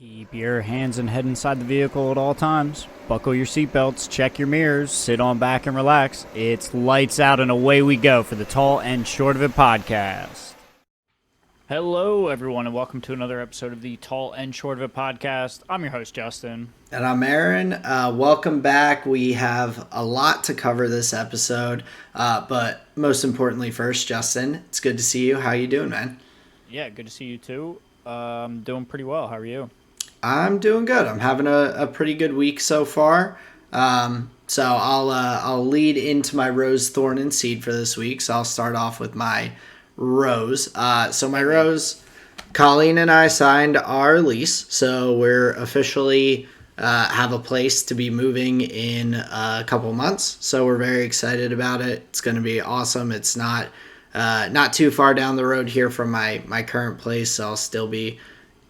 Keep your hands and head inside the vehicle at all times. Buckle your seatbelts, check your mirrors, sit on back and relax. It's lights out and away we go for the Tall and Short of It podcast. Hello, everyone, and welcome to another episode of the Tall and Short of It podcast. I'm your host, Justin. And I'm Aaron. Welcome back. We have a lot to cover this episode, but most importantly first, Justin, it's good to see you. How you doing, man? Yeah, good to see you too. Doing pretty well. How are you? I'm doing good. I'm having a pretty good week so far. So I'll lead into my rose, thorn, and seed for this week. So I'll start off with my rose. So my rose, Colleen and I signed our lease, so we're officially have a place to be moving in a couple months. So we're very excited about it. It's going to be awesome. It's not too far down the road here from my current place, so I'll still be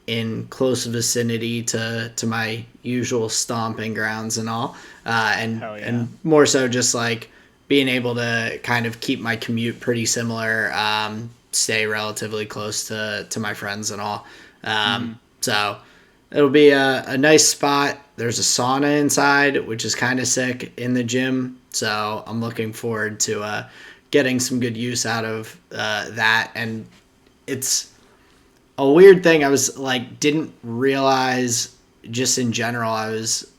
in close vicinity to my usual stomping grounds and all, and more so just like being able to kind of keep my commute pretty similar, stay relatively close to my friends and all. So it'll be a nice spot. There's a sauna inside, which is kind of sick in the gym. So I'm looking forward to getting some good use out of that. And it's a weird thing. I was like, didn't realize just in general, I was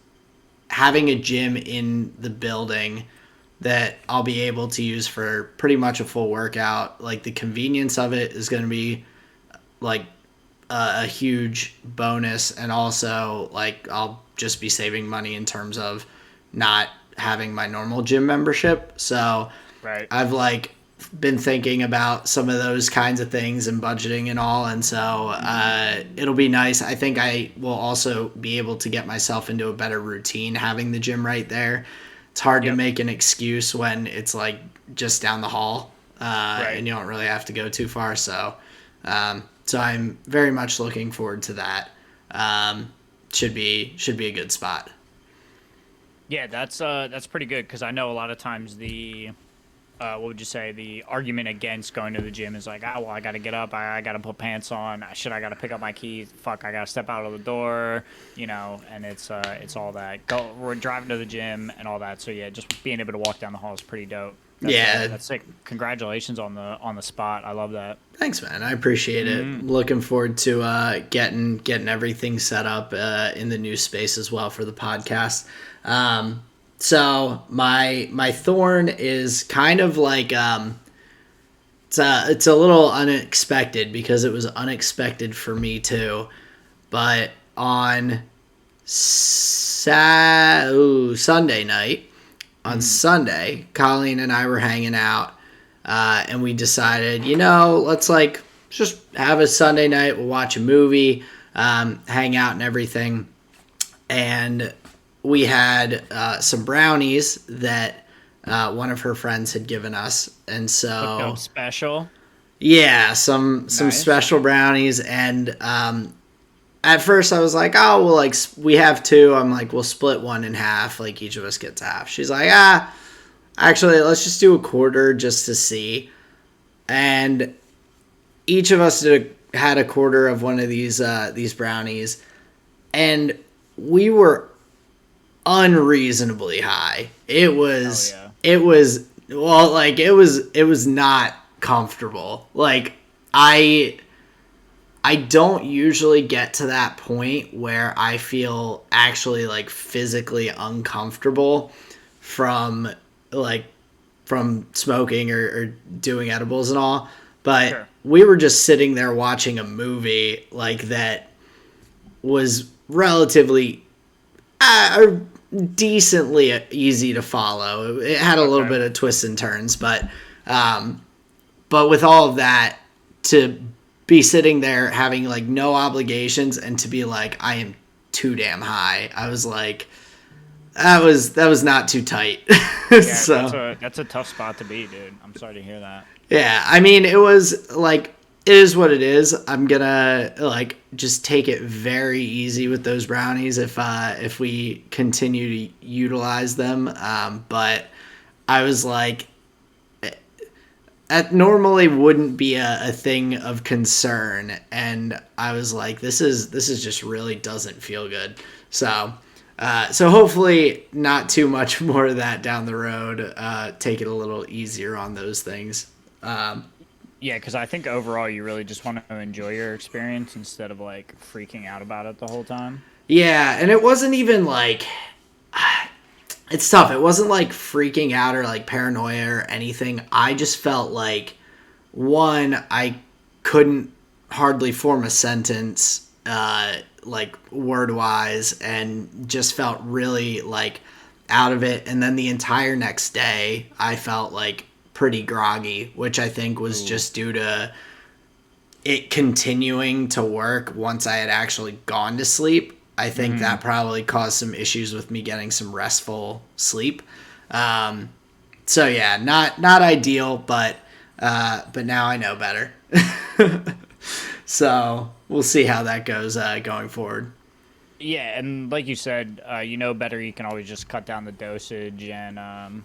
having a gym in the building that I'll be able to use for pretty much a full workout. Like the convenience of it is going to be like a huge bonus. And also like, I'll just be saving money in terms of not having my normal gym membership. So Right. I've like been thinking about some of those kinds of things and budgeting and all, and so it'll be nice. I think I will also be able to get myself into a better routine having the gym right there. It's hard to make an excuse when it's like just down the hall, and you don't really have to go too far. So I'm very much looking forward to that. Should be a good spot. Yeah, that's pretty good because I know a lot of times what would you say? The argument against going to the gym is like, well, I got to get up. I got to put pants on. I got to pick up my keys. Fuck, I got to step out of the door, and it's all that. We're driving to the gym and all that. So, yeah, just being able to walk down the hall is pretty dope. That's sick. Congratulations on the spot. I love that. Thanks, man. I appreciate it. Looking forward to getting everything set up in the new space as well for the podcast. So my thorn is kind of like it's a little unexpected because it was unexpected for me too. But on Sunday night, Sunday, Colleen and I were hanging out, and we decided, let's like just have a Sunday night. We'll watch a movie, hang out and everything, and we had some brownies that one of her friends had given us, and so special. Yeah, some special brownies, and at first I was like, oh, well, like we have two. I'm like, we'll split one in half, like each of us gets half. She's like, actually, let's just do a quarter just to see, and each of us had a quarter of one of these brownies, and we were unreasonably high. It was not comfortable. Like I don't usually get to that point where I feel actually like physically uncomfortable from smoking or doing edibles and all. But we were just sitting there watching a movie like that was relatively decently easy to follow. It had a little bit of twists and turns, but with all of that, to be sitting there having like no obligations and to be like, I am too damn high, I was like, that was not too tight. Yeah, So that's a tough spot to be, dude. I'm sorry to hear that. Yeah, I mean, it was like, it is what it is. I'm gonna like just take it very easy with those brownies if we continue to utilize them. But I was like, normally wouldn't be a thing of concern, and I was like, this is just really doesn't feel good. So so hopefully not too much more of that down the road. Take it a little easier on those things. Yeah, because I think overall you really just want to enjoy your experience instead of like freaking out about it the whole time. Yeah, and it wasn't even like it's tough. It wasn't like freaking out or like paranoia or anything. I just felt like one, I couldn't hardly form a sentence like word wise, and just felt really like out of it. And then the entire next day, I felt like pretty groggy, which I think was just due to it continuing to work once I had actually gone to sleep. I think that probably caused some issues with me getting some restful sleep. So yeah, not ideal, but now I know better. So we'll see how that goes going forward. Yeah, and like you said, you know better. You can always just cut down the dosage and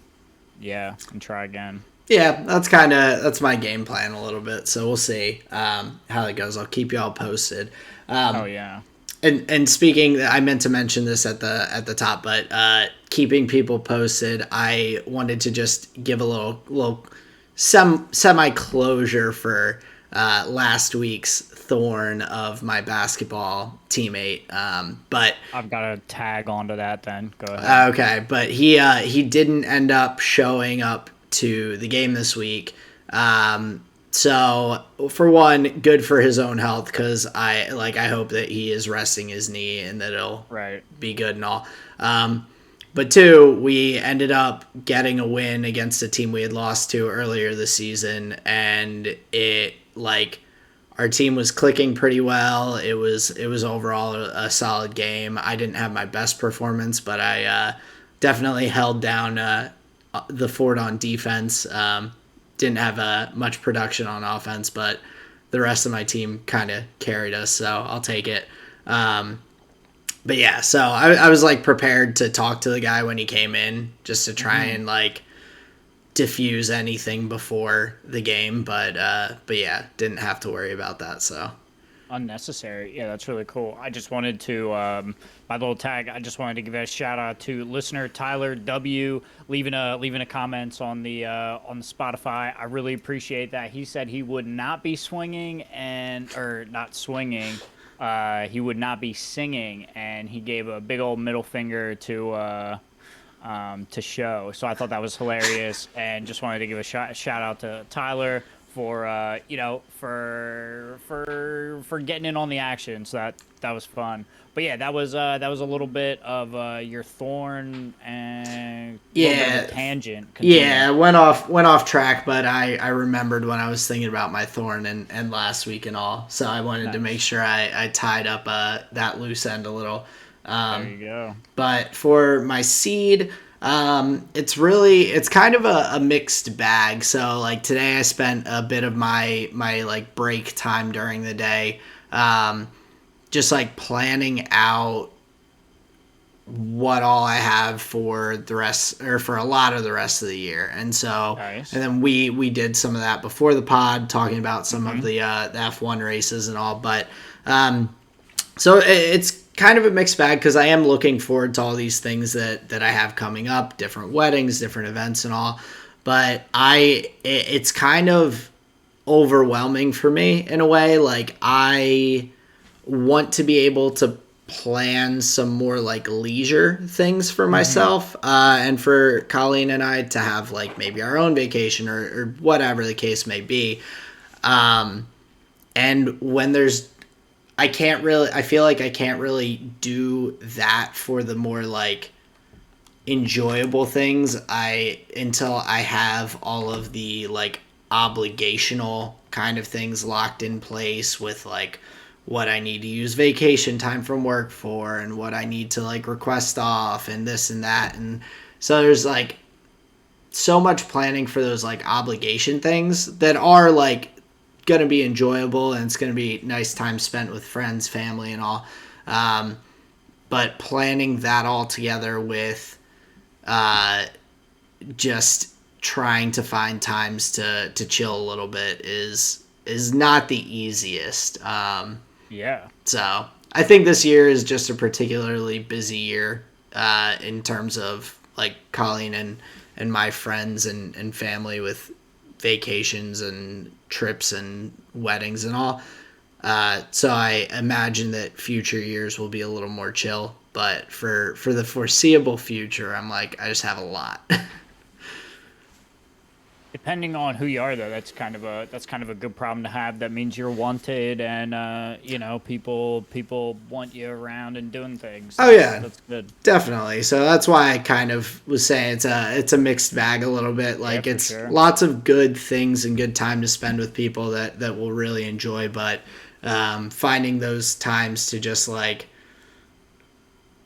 yeah, and try again. Yeah, that's my game plan a little bit. So we'll see how it goes. I'll keep you all posted. Oh yeah. And speaking, I meant to mention this at the top, but keeping people posted, I wanted to just give a little semi closure for last week's thorn of my basketball teammate. But I've got to tag onto that then. Go ahead. okay, but he didn't end up showing up to the game this week. So for one, good for his own health, because I hope that he is resting his knee and that it'll Right. be good and all. But two, we ended up getting a win against a team we had lost to earlier this season, and it our team was clicking pretty well. It was overall a solid game. I didn't have my best performance, but I definitely held down the fort on defense. Didn't have much production on offense, but the rest of my team kind of carried us, so I'll take it. But yeah, so I was like prepared to talk to the guy when he came in, just to try and like diffuse anything before the game, but yeah, didn't have to worry about that. So Unnecessary. Yeah, that's really cool. I just wanted to my little tag. I just wanted to give a shout out to listener Tyler W. leaving a comments on the Spotify. I really appreciate that. He said he would not be swinging or not swinging. He would not be singing, and he gave a big old middle finger to show. So I thought that was hilarious, and just wanted to give a shout out to Tyler for for getting in on the action. So that was fun. But yeah, that was a little bit of your thorn and a little bit of a tangent. Yeah, went off track, but I remembered when I was thinking about my thorn and last week and all. So I wanted to make sure I tied up that loose end a little. There you go. But for my seed, it's kind of a mixed bag. So like today I spent a bit of my like break time during the day, just like planning out what all I have for the rest, or for a lot of the rest of the year. And so, Nice. and then we did some of that before the pod, talking about some of the F1 races and all. But so it's kind of a mixed bag, because I am looking forward to all these things that I have coming up, different weddings, different events and all. But it's kind of overwhelming for me in a way. Like, I want to be able to plan some more like leisure things for myself, and for Colleen and I to have like maybe our own vacation or whatever the case may be. And when I feel like I can't really do that for the more like enjoyable things until I have all of the like obligational kind of things locked in place, with like what I need to use vacation time from work for, and what I need to like request off, and this and that. And so there's like so much planning for those like obligation things that are like going to be enjoyable, and it's going to be nice time spent with friends, family and all. But planning that all together with just trying to find times to chill a little bit is not the easiest. Yeah. So I think this year is just a particularly busy year in terms of like Colleen and my friends and family with vacations and trips and weddings and all. So I imagine that future years will be a little more chill. But for the foreseeable future, I'm like, I just have a lot. Depending on who you are, though, that's kind of a good problem to have. That means you're wanted, and people want you around and doing things. Oh yeah, That's good. definitely. So that's why I kind of was saying it's a mixed bag a little bit. Like Yeah, for it's sure. lots of good things and good time to spend with people that we'll really enjoy, but finding those times to just like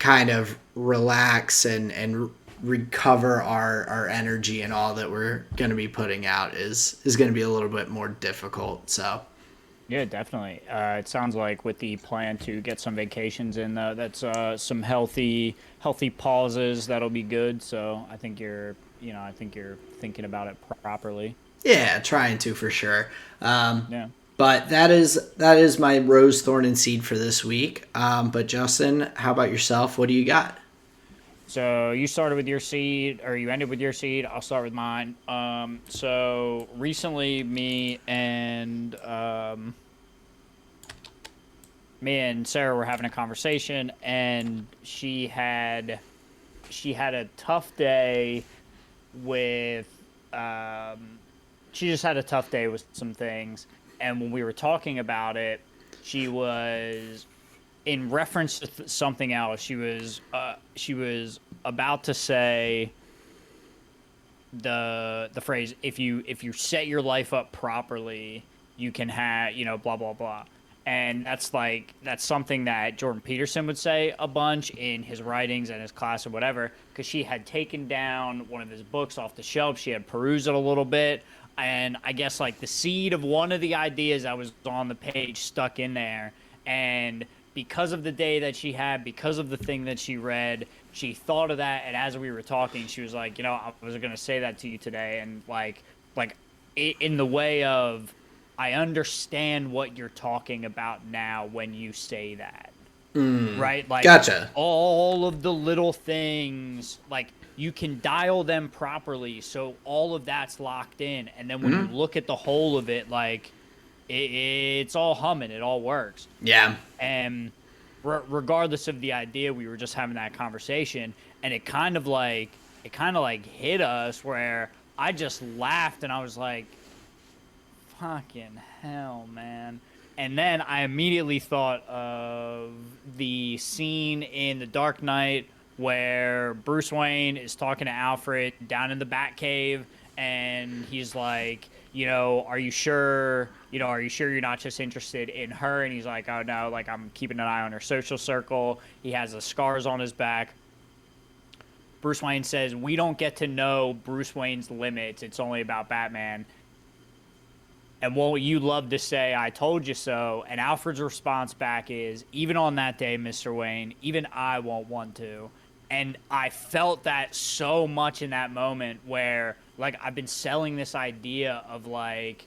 kind of relax and recover our energy and all that we're going to be putting out is going to be a little bit more difficult. So Yeah, definitely. It sounds like with the plan to get some vacations in, that's some healthy pauses. That'll be good. So I think you're thinking about it properly. yeah, trying to for sure. Yeah. But that is my rose, thorn, and seed for this week. But Justin, how about yourself? What do you got? So you started with your seed, or you ended with your seed. I'll start with mine. So recently, me and Sarah were having a conversation, and she had a tough day with she just had a tough day with some things, and when we were talking about it, she was in reference to something else. She was about to say the phrase, if you set your life up properly, you can have, blah blah blah. And that's something that Jordan Peterson would say a bunch in his writings and his class or whatever, because she had taken down one of his books off the shelf. She had perused it a little bit, and I guess like the seed of one of the ideas that was on the page stuck in there. And because of the day that she had, because of the thing that she read, she thought of that. And as we were talking, she was like, I was going to say that to you today. And like in the way of, I understand what you're talking about now when you say that. Right? Like, Gotcha. all of the little things, like, you can dial them properly, so all of that's locked in. And then when you look at the whole of it, like, it's all humming, it all works. Yeah. And regardless of the idea, we were just having that conversation, and it kind of like hit us where I just laughed, and I was like, fucking hell, man. And then I immediately thought of the scene in The Dark Knight where Bruce Wayne is talking to Alfred down in the Batcave, and he's like, are you sure you're not just interested in her? And he's like, oh no, like, I'm keeping an eye on her social circle. He has the scars on his back. Bruce Wayne says, we don't get to know Bruce Wayne's limits. It's only about Batman. And won't you love to say, I told you so? And Alfred's response back is, even on that day, Mr. Wayne, even I won't want to. And I felt that so much in that moment where, like, I've been selling this idea of, like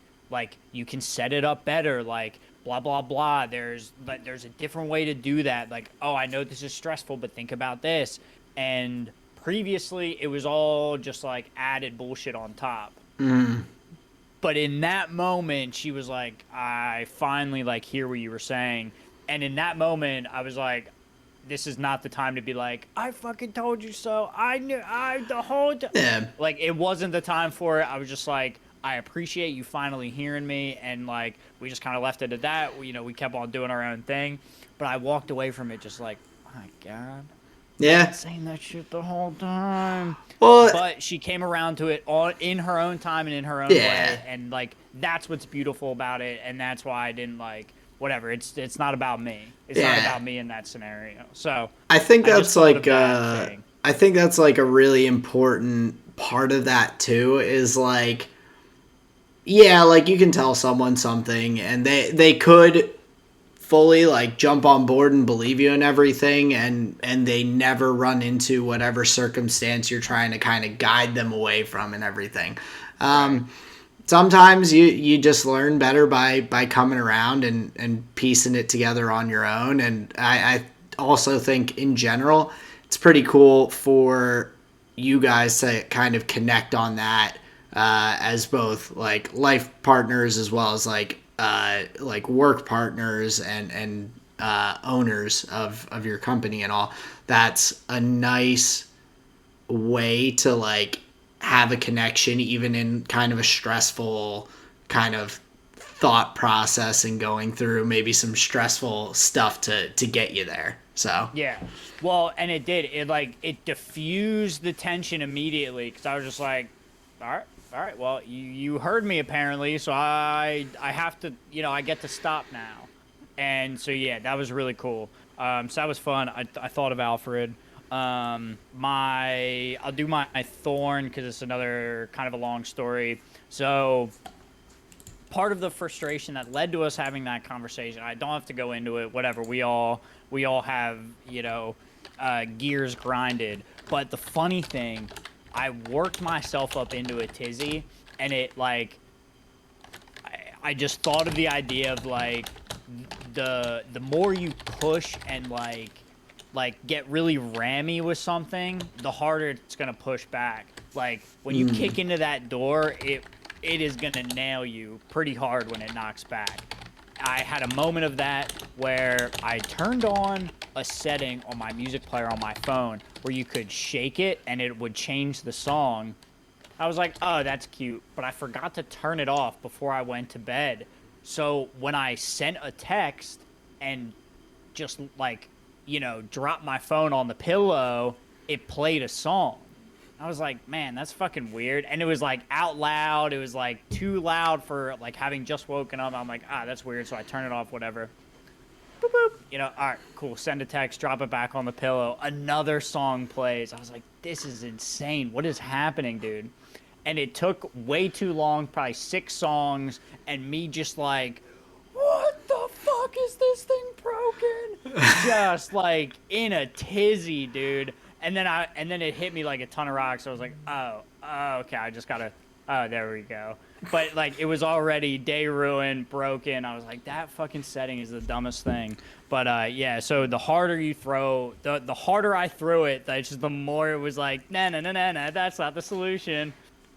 you can set it up better, like, blah, blah, blah. There's a different way to do that. Like, oh, I know this is stressful, but think about this. And previously, it was all just, like, added bullshit on top. But in that moment, she was like, I finally, like, hear what you were saying. And in that moment, I was like, this is not the time to be like, I fucking told you so. I knew, the whole time. Yeah. Like, it wasn't the time for it. I was just like, I appreciate you finally hearing me. And, like, we just kind of left it at that. We kept on doing our own thing. But I walked away from it just like, my God. Yeah. I've been saying that shit the whole time. Well, But she came around to it all in her own time and in her own Yeah. way, and like that's what's beautiful about it, and that's why I didn't like whatever. It's not about me. It's not Yeah. about me in that scenario. So I think I that's just thought like of that thing. I think that's like a really important part of that too, is like, yeah, like you can tell someone something and they could fully like jump on board and believe you and everything, and they never run into whatever circumstance you're trying to kind of guide them away from and everything. Right. Sometimes you just learn better by coming around and piecing it together on your own. And I also think in general it's pretty cool for you guys to kind of connect on that as both like life partners as well as like work partners and owners of your company and all. That's a nice way to like have a connection even in kind of a stressful kind of thought process and going through maybe some stressful stuff to get you there. So Yeah. Well, and it did. It like it diffused the tension immediately because I was just like, all right. Well, you heard me apparently, so I have to, I get to stop now. And so yeah, that was really cool. So that was fun. I thought of Alfred. I'll do my thorn because it's another kind of a long story. So part of the frustration that led to us having that conversation, I don't have to go into it, whatever. We all have, gears grinded. But the funny thing, I worked myself up into a tizzy, and it like I just thought of the idea of like the more you push and like get really rammy with something, the harder it's gonna push back. Like when you kick into that door, it is gonna nail you pretty hard when it knocks back. I had a moment of that where I turned on a setting on my music player on my phone where you could shake it and it would change the song. I was like, oh, that's cute, but I forgot to turn it off before I went to bed. So when I sent a text and just like, dropped my phone on the pillow, it played a song. I was like, man, that's fucking weird. And it was like out loud. It was like too loud for like having just woken up. I'm like, that's weird. So I turn it off, whatever. Boop, boop. All right, cool. Send a text, drop it back on the pillow. Another song plays. I was like, this is insane. What is happening, dude? And it took way too long, probably 6 songs, and me just like, what the fuck is this thing broken? Just like in a tizzy, dude. And then it hit me like a ton of rocks. So I was like, oh, okay, I just gotta, there we go. But like it was already day ruined, broken. I was like, that fucking setting is the dumbest thing. But yeah, so the harder you throw, the harder I threw it, just the more it was like, nah, that's not the solution.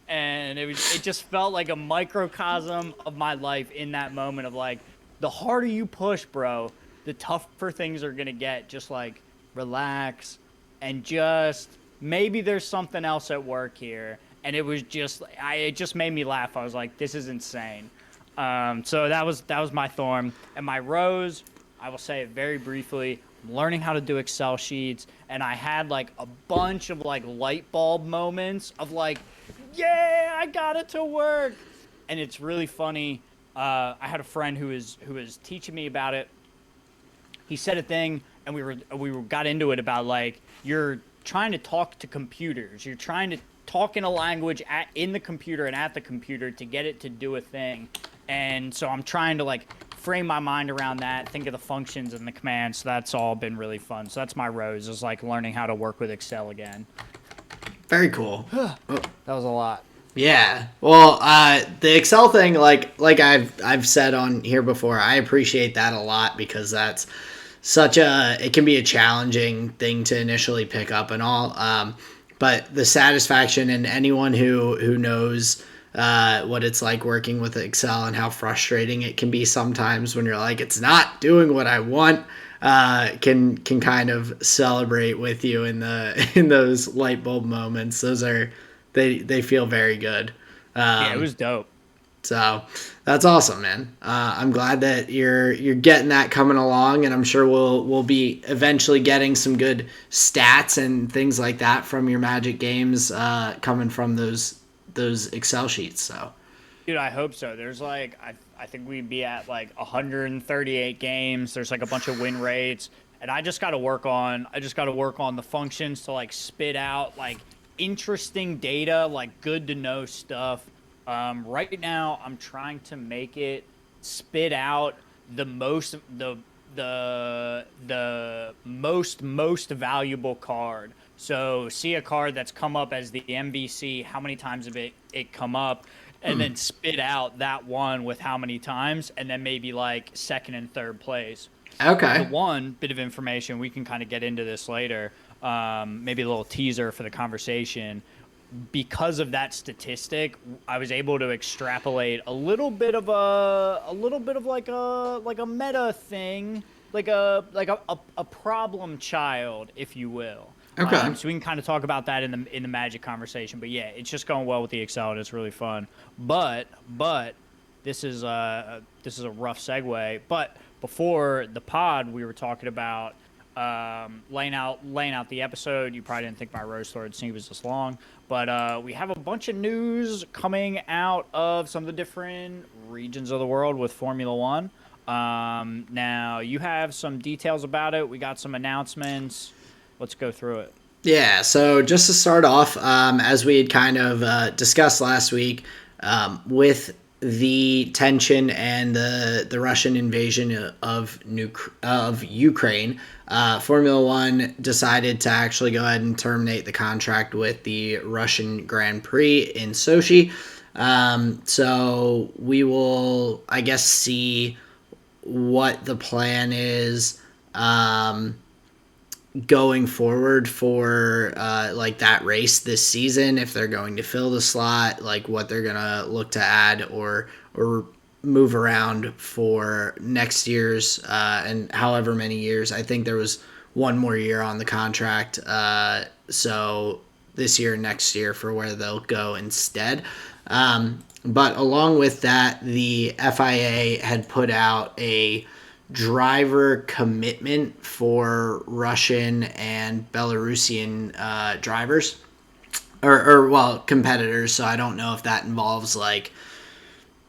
And it just felt like a microcosm of my life in that moment of like, the harder you push, bro, the tougher things are gonna get. Just like relax and just maybe there's something else at work here. And it was just, it just made me laugh. I was like, this is insane. So that was my thorn. And my rose, I will say it very briefly. I'm learning how to do Excel sheets, and I had like a bunch of like light bulb moments of like, yeah, I got it to work. And it's really funny. I had a friend who was teaching me about it. He said a thing, and we got into it about like you're trying to talk to computers. You're trying to talk in a language in the computer and at the computer to get it to do a thing. And so I'm trying to like frame my mind around that, think of the functions and the commands. So that's all been really fun. So that's my rose, is like learning how to work with Excel again. very cool. That was a lot. Yeah. Well, the Excel thing, like I've said on here before, I appreciate that a lot because that's it can be a challenging thing to initially pick up and all. But the satisfaction, and anyone who knows what it's like working with Excel and how frustrating it can be sometimes when you're like, it's not doing what I want, can kind of celebrate with you in those light bulb moments. Those are they feel very good. Yeah, it was dope. So that's awesome, man. I'm glad that you're getting that coming along, and I'm sure we'll be eventually getting some good stats and things like that from your Magic games coming from those Excel sheets. So, Dude, I hope so. There's like I think we'd be at like 138 games. There's like a bunch of win rates, and I just got to work on the functions to like spit out like interesting data, like good to know stuff. Right now, I'm trying to make it spit out the the most valuable card. So see a card that's come up as the MVC, how many times have it come up, and then spit out that one with how many times, and then maybe like second and third place. The Okay. one bit of information, we can kind of get into this later, maybe a little teaser for the conversation. Because of that statistic, I was able to extrapolate a little bit of like a meta thing, like a problem child, if you will. Okay. So we can kind of talk about that in the Magic conversation. But yeah, it's just going well with the Excel, and it's really fun. But this is a rough segue. But before the pod, we were talking about laying out the episode. You probably didn't think my rose story was this long, but we have a bunch of news coming out of some of the different regions of the world with Formula One. Now you have some details about it. We got some announcements. Let's go through it. Yeah, so just to start off, as we had kind of discussed last week, with the tension and the Russian invasion of Ukraine, Formula One decided to actually go ahead and terminate the contract with the Russian Grand Prix in Sochi. So we will, I guess, see what the plan is. Going forward for like that race this season, if they're going to fill the slot, like what they're gonna look to add or move around for next year's and however many years. I think there was one more year on the contract, so this year and next year for where they'll go instead. But along with that, the FIA had put out a driver commitment for Russian and Belarusian drivers, or well, competitors. So I don't know if that involves like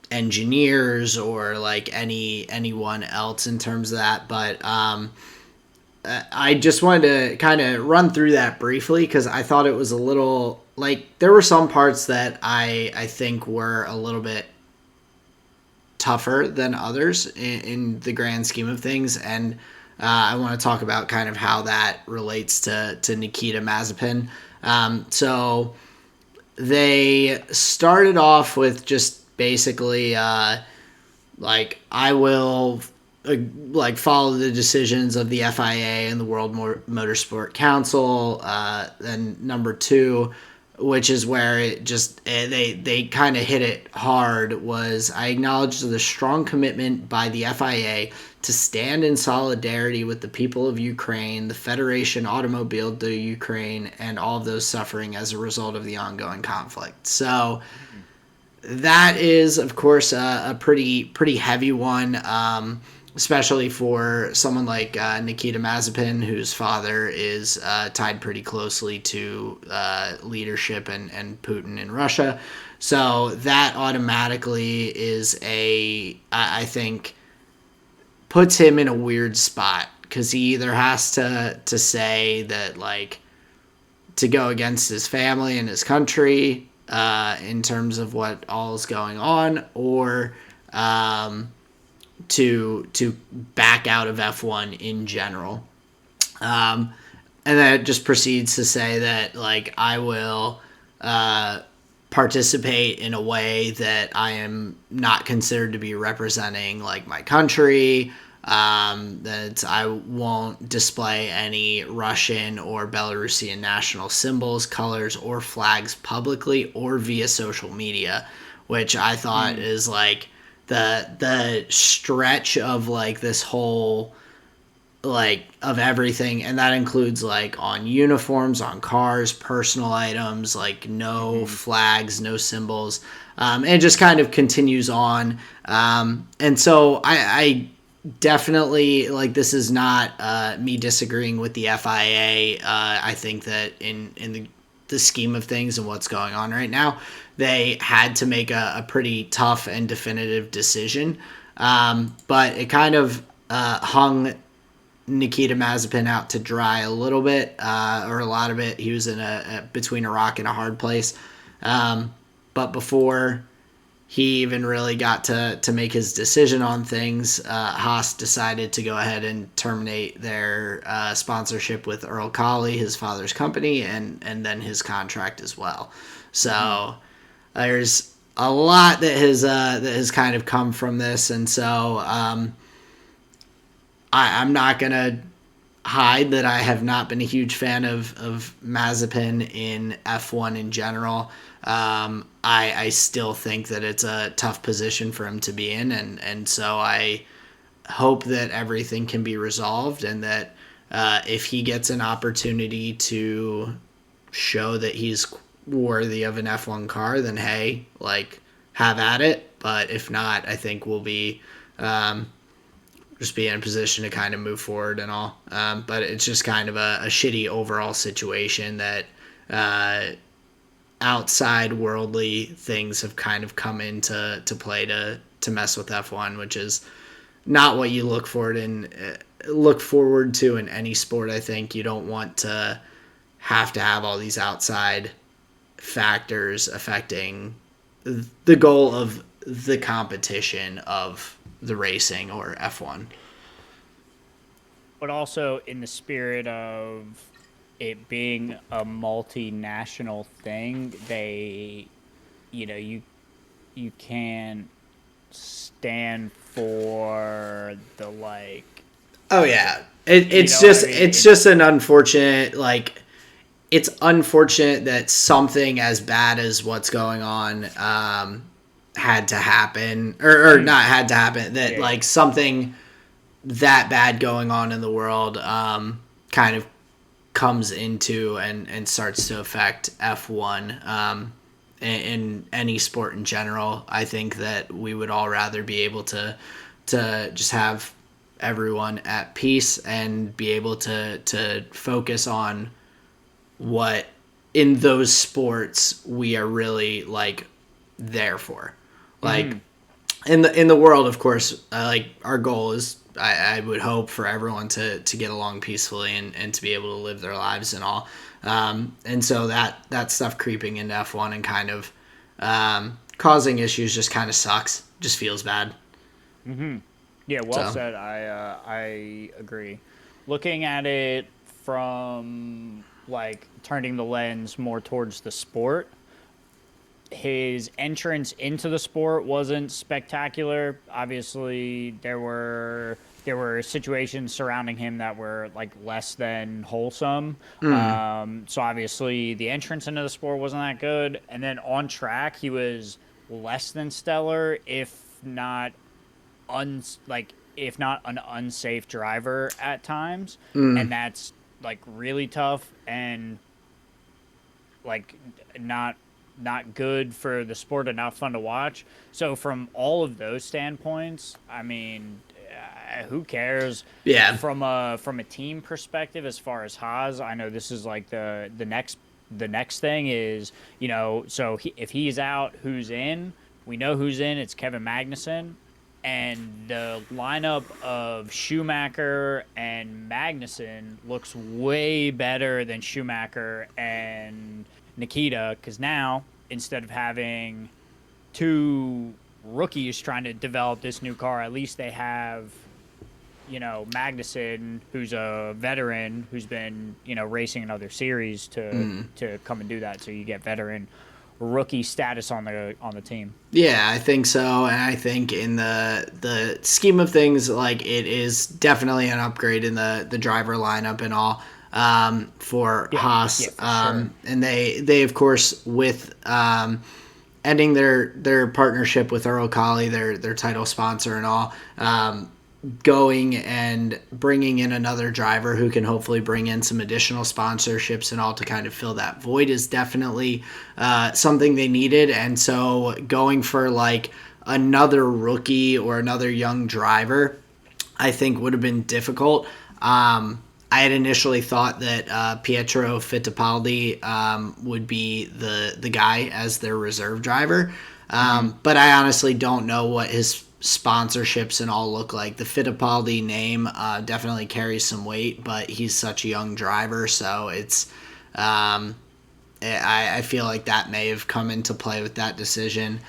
engineers or like anyone else in terms of that, but I just wanted to kind of run through that briefly because I thought it was a little like there were some parts that I think were a little bit tougher than others in the grand scheme of things, and I want to talk about kind of how that relates to Nikita Mazepin. So they started off with just basically like I will like follow the decisions of the FIA and the World Motorsport Council. Then number two, which is where it just they kind of hit it hard, was I acknowledge the strong commitment by the FIA to stand in solidarity with the people of Ukraine, the Federation Automobile de Ukraine, and all of those suffering as a result of the ongoing conflict. So that is, of course, a pretty heavy one, especially for someone like Nikita Mazepin, whose father is tied pretty closely to leadership and Putin in Russia. So that automatically is I think, puts him in a weird spot because he either has to say that, like, to go against his family and his country in terms of what all is going on, or to back out of F1 in general. And then it just proceeds to say that, like, I will participate in a way that I am not considered to be representing, like, my country. That I won't display any Russian or Belarusian national symbols, colors, or flags publicly or via social media, which I thought is like the stretch of like this whole, like, of everything, and that includes like on uniforms, on cars, personal items, like no flags, no symbols, and it just kind of continues on. And so I definitely, like, this is not me disagreeing with the FIA. I think that in the scheme of things and what's going on right now, they had to make a pretty tough and definitive decision. But it kind of hung Nikita Mazepin out to dry a little bit, or a lot of it. He was in between a rock and a hard place. But before he even really got to make his decision on things, Haas decided to go ahead and terminate their sponsorship with Earl Colley, his father's company, and then his contract as well. So there's a lot that has kind of come from this, and so I'm not gonna hide that I have not been a huge fan of Mazepin in F1 in general. I still think that it's a tough position for him to be in, and so I hope that everything can be resolved, and that if he gets an opportunity to show that he's worthy of an F1 car, then hey, like, have at it. But if not, I think we'll be just be in a position to kind of move forward and all. But it's just kind of a shitty overall situation that outside worldly things have kind of come into play to mess with F1, which is not what you look forward to in any sport. I think you don't want to have all these outside factors affecting the goal of the competition of the racing or F1. But also in the spirit of it being a multinational thing, you can stand for the like. Oh yeah, it's just an unfortunate, like, it's unfortunate that something as bad as what's going on had to happen, or not had to happen, that like something that bad going on in the world kind of comes into and starts to affect F1 in any sport in general. I think that we would all rather be able to just have everyone at peace and be able to focus on what in those sports we are really like there for. Like in the world, of course, like our goal is, I would hope for everyone to get along peacefully and to be able to live their lives and all. And so that stuff creeping into F1 and kind of causing issues just kind of sucks. Just feels bad. Yeah, well said. I agree. Looking at it from like turning the lens more towards the sport, his entrance into the sport wasn't spectacular. Obviously, there were situations surrounding him that were like less than wholesome. So obviously, the entrance into the sport wasn't that good. And then on track, he was less than stellar, if not if not an unsafe driver at times, and that's like really tough and like not good for the sport and not fun to watch. So from all of those standpoints, I mean, who cares? Yeah. From a team perspective, as far as Haas, I know this is like the next thing is, so if he's out, who's in? We know who's in. It's Kevin Magnussen. And the lineup of Schumacher and Magnussen looks way better than Schumacher and Nikita, because now, instead of having two rookies trying to develop this new car, at least they have, Magnussen, who's a veteran, who's been, racing in other series to come and do that. So you get veteran rookie status on the team. Yeah, I think so, and I think in the scheme of things, like, it is definitely an upgrade in the driver lineup and all for Haas. Yeah, for sure. And they of course, with ending their partnership with Earl Colley, their title sponsor and all, going and bringing in another driver who can hopefully bring in some additional sponsorships and all to kind of fill that void is definitely something they needed. And so going for like another rookie or another young driver, I think would have been difficult. I had initially thought that Pietro Fittipaldi would be the guy as their reserve driver, but I honestly don't know what his sponsorships and all look like. The Fittipaldi name definitely carries some weight, but he's such a young driver, so it's I feel like that may have come into play with that decision.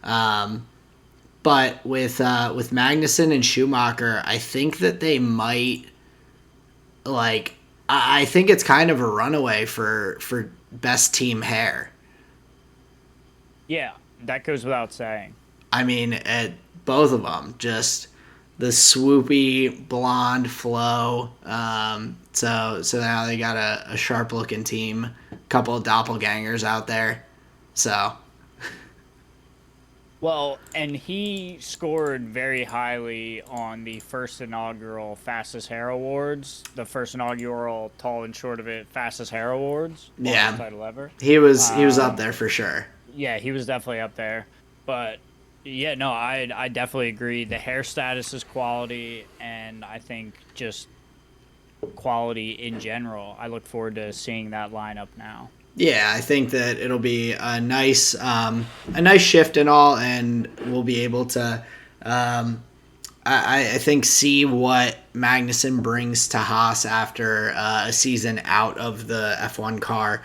But with Magnussen and Schumacher, I think that they might like. I think it's kind of a runaway for best team hair. Yeah, that goes without saying. I mean, at both of them, just the swoopy blonde flow. So now they got a sharp looking team, a couple of doppelgangers out there. So Well, and he scored very highly on the first inaugural Fastest Hair Awards, the first inaugural Tall and Short of It Fastest Hair Awards, longest yeah, title ever. he was up Um, there for sure. yeah, he was definitely up there. But yeah, no, I definitely agree. The hair status is quality, and I think just quality in general. I look forward to seeing that lineup now. Yeah, I think that it'll be a nice shift and all, and we'll be able to, I think, see what Magnussen brings to Haas after a season out of the F1 car.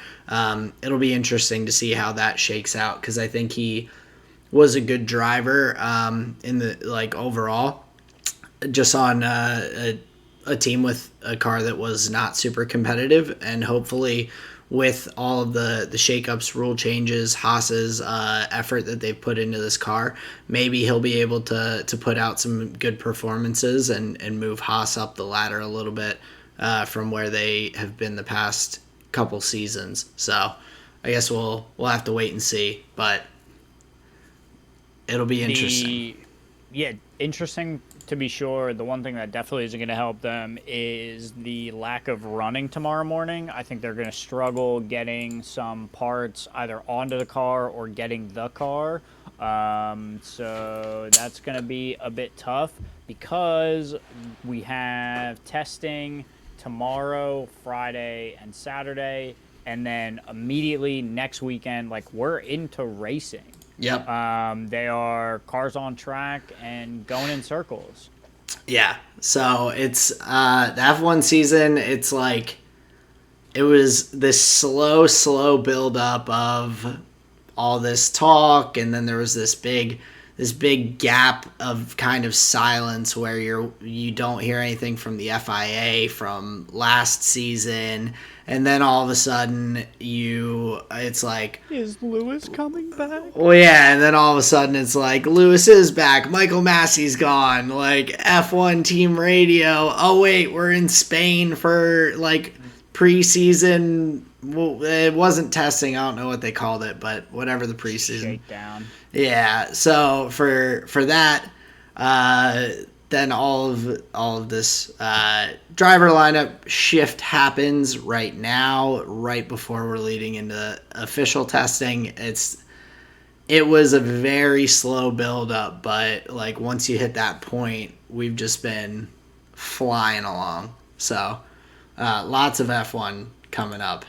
It'll be interesting to see how that shakes out because I think he was a good driver in the overall, just on a team with a car that was not super competitive, and hopefully with all of the shakeups, rule changes, Haas's effort that they've put into this car, maybe he'll be able to put out some good performances and move Haas up the ladder a little bit from where they have been the past couple seasons. So I guess we'll have to wait and see, but it'll be interesting. The Yeah, interesting to be sure. The one thing that definitely isn't going to help them is the lack of running tomorrow morning. I think they're going to struggle getting some parts either onto the car or getting the car. So that's going to be a bit tough because we have testing tomorrow, Friday, and Saturday, and then immediately next weekend, like we're into racing. Yep. They are cars on track and going in circles. Yeah. So it's the F1 season. It's like it was this slow build up of all this talk, and then there was this big gap of kind of silence where you don't hear anything from the FIA from last season, and then all of a sudden it's like, Is Lewis coming back? well, yeah, and then all of a sudden it's like Lewis is back, Michael Massey's gone, like F1 team radio. Oh wait, we're in Spain for like preseason. Well, it wasn't testing. I don't know what they called it, but whatever the preseason. Shakedown. Yeah. So for that, then all of this driver lineup shift happens right now, right before we're leading into official testing. It was a very slow build up, but like once you hit that point, we've just been flying along. So lots of F1 coming up.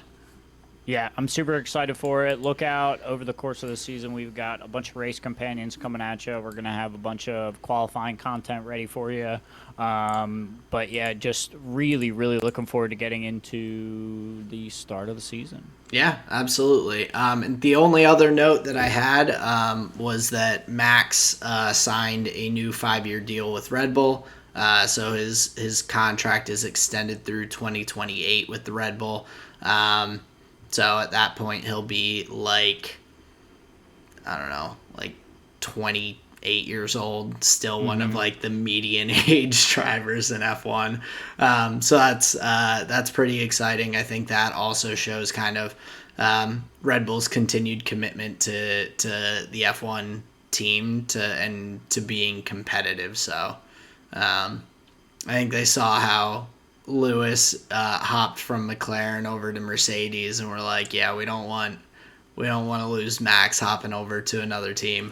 Yeah, I'm super excited for it. Look out over the course of the season. We've got a bunch of race companions coming at you. We're going to have a bunch of qualifying content ready for you. But yeah, just really, really looking forward to getting into the start of the season. Yeah, absolutely. And the only other note that I had was that Max signed a new 5-year deal with Red Bull. So his contract is extended through 2028 with the Red Bull. So at that point, he'll be like, I don't know, like 28 years old, still one of like the median age drivers in F1. So that's pretty exciting. I think that also shows kind of Red Bull's continued commitment to the F1 team to being competitive. So I think they saw how Lewis hopped from McLaren over to Mercedes, and we're like, yeah, we don't want to lose Max hopping over to another team.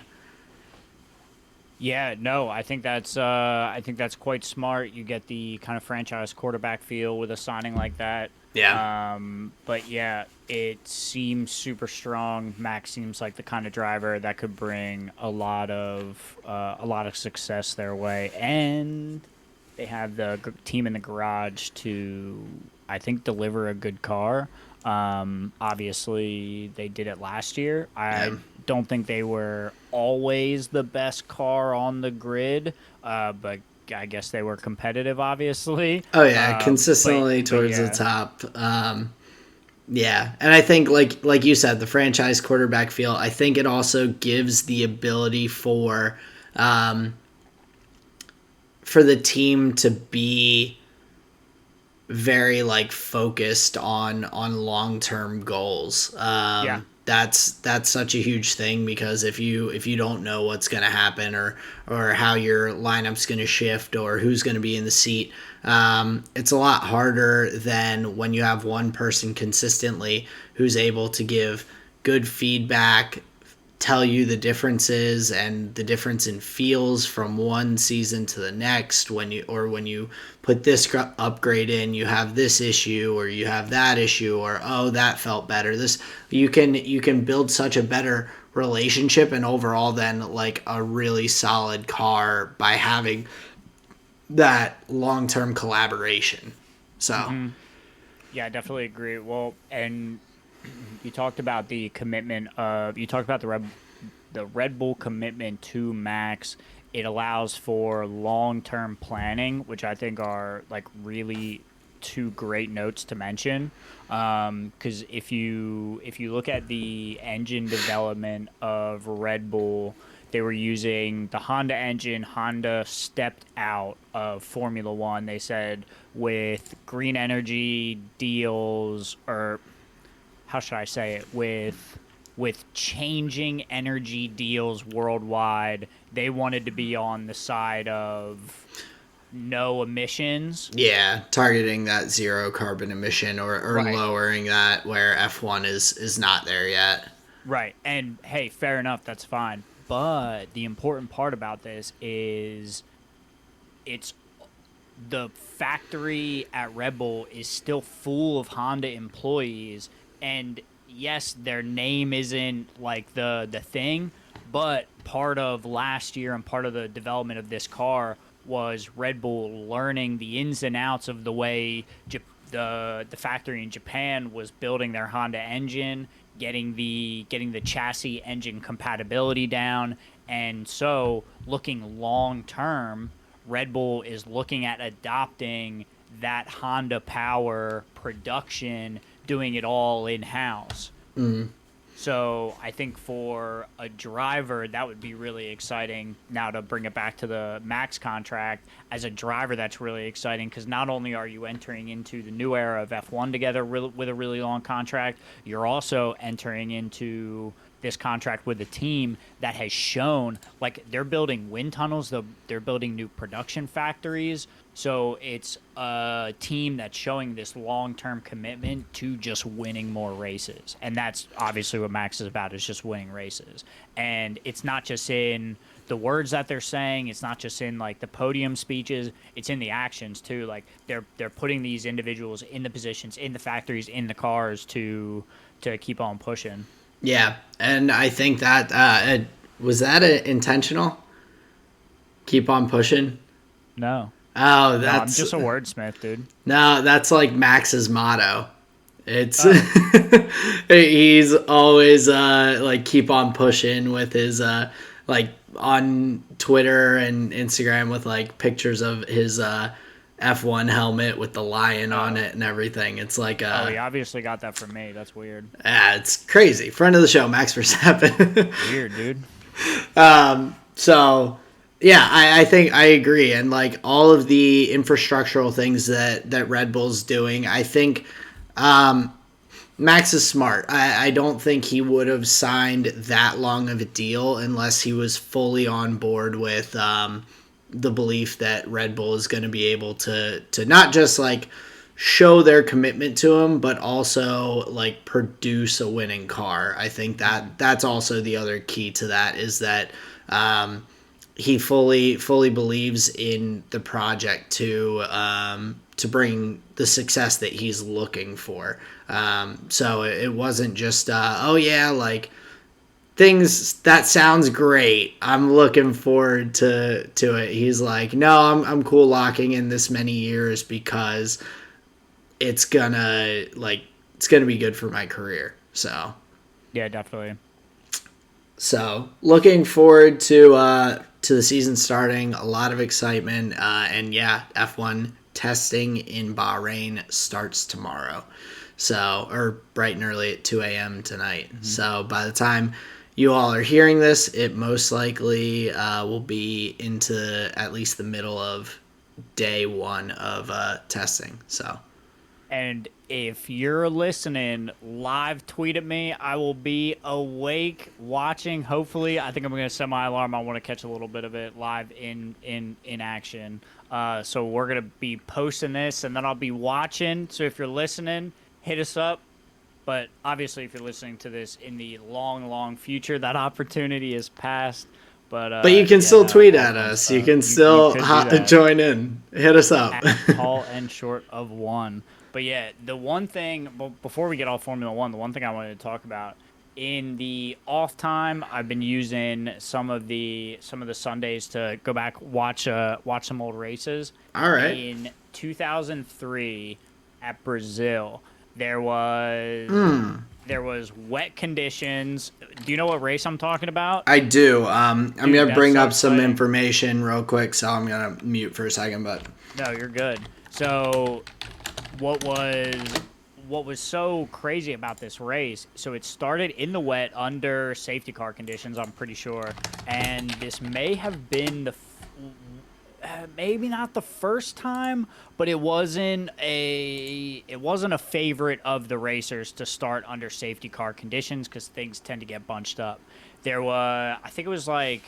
Yeah, no, I think that's quite smart. You get the kind of franchise quarterback feel with a signing like that. Yeah, But yeah, it seems super strong. Max seems like the kind of driver that could bring a lot of success their way, and they have the team in the garage to, I think, deliver a good car. Obviously, they did it last year. yeah, don't think they were always the best car on the grid, but I guess they were competitive, obviously. Oh yeah, But consistently towards the yeah, top. Yeah, and I think like you said, the franchise quarterback feel. I think it also gives the ability for the team to be very like focused on long-term goals. yeah, That's such a huge thing, because if you don't know what's going to happen, or how your lineup's going to shift, or who's going to be in the seat, it's a lot harder than when you have one person consistently who's able to give good feedback, tell you the differences and the difference in feels from one season to the next. When you put this upgrade in, you have this issue, or you have that issue, or oh, that felt better. This you can build such a better relationship and overall then like a really solid car by having that long-term collaboration. So yeah, I definitely agree. Well, and you talked about the Red Bull commitment to Max. It allows for long-term planning, which I think are like really two great notes to mention. Because if you look at the engine development of Red Bull, they were using the Honda engine. Honda stepped out of Formula One. They said with green energy deals, or how should I say it, with changing energy deals worldwide, they wanted to be on the side of no emissions. yeah, targeting that zero carbon emission, or Right. lowering that where F1 is not there yet. Right. And hey, fair enough, that's fine. But the important part about this is it's the factory at Red Bull is still full of Honda employees, and yes, their name isn't like the thing, but part of last year and part of the development of this car was Red Bull learning the ins and outs of the way the factory in Japan was building their Honda engine, getting the chassis engine compatibility down, and so looking long term, Red Bull is looking at adopting that Honda power production, doing it all in house. So I think for a driver, that would be really exciting. Now to bring it back to the Max contract, as a driver, that's really exciting because not only are you entering into the new era of F1 together with a really long contract, you're also entering into this contract with a team that has shown like they're building wind tunnels, they're building new production factories. So it's a team that's showing this long-term commitment to just winning more races. And that's obviously what Max is about, is just winning races. And it's not just in the words that they're saying, it's not just in like the podium speeches, it's in the actions too. Like they're putting these individuals in the positions, in the factories, in the cars to keep on pushing. Yeah, and I think that was that intentional. Keep on pushing. No. Oh, No, I'm that's just a wordsmith, dude. no, that's like Max's motto. It's Oh, he's always like keep on pushing with his like on Twitter and Instagram with like pictures of his F1 helmet with the lion on oh, it and everything. It's like oh, he obviously got that from me. That's weird. it's crazy. Friend of the show, Max Verstappen. Weird, dude. So yeah, I think I agree, and like all of the infrastructural things that Red Bull's doing, I think Max is smart. I don't think he would have signed that long of a deal unless he was fully on board with the belief that Red Bull is going to be able to not just like show their commitment to him, but also like produce a winning car. I think that's also the other key to that, is that he fully believes in the project to bring the success that he's looking for. So it wasn't just oh yeah, like things that sounds great. I'm looking forward to it. He's like, no, I'm cool locking in this many years because it's gonna be good for my career. So Yeah, definitely. So looking forward to the season starting. A lot of excitement, and yeah, F1 testing in Bahrain starts tomorrow. So, or bright and early at 2 a.m. tonight. So by the time you all are hearing this, it most likely will be into at least the middle of day one of testing. So And if you're listening, live tweet at me. I will be awake watching. Hopefully, I think I'm going to set my alarm. I want to catch a little bit of it live in action. So we're going to be posting this, and then I'll be watching. So if you're listening, hit us up. But obviously, if you're listening to this in the long, long future, that opportunity is past. But you can still tweet at us. You can still join in. Hit us up. Tall and short of one. But yeah, the one thing before we get off Formula One, the one thing I wanted to talk about in the off time, I've been using some of the Sundays to go back watch some old races. All right. In 2003 at Brazil, there was wet conditions. Do you know what race I'm talking about? I do. I'm going to bring up some information real quick, so I'm going to mute for a second. But no, you're good. So what was so crazy about this race, so it started in the wet under safety car conditions, I'm pretty sure, and this may have been maybe not the first time, but it wasn't a favorite of the racers to start under safety car conditions because things tend to get bunched up. I think it was like,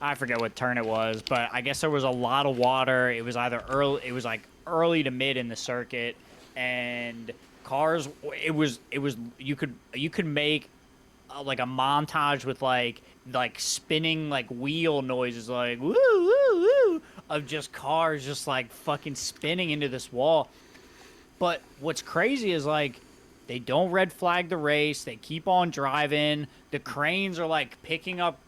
I forget what turn it was, but I guess there was a lot of water. It was either early to mid in the circuit, and cars, you could make like a montage with like spinning like wheel noises, like woo woo woo, of just cars just like fucking spinning into this wall. But what's crazy is like they don't red flag the race. They keep on driving. The cranes are like picking up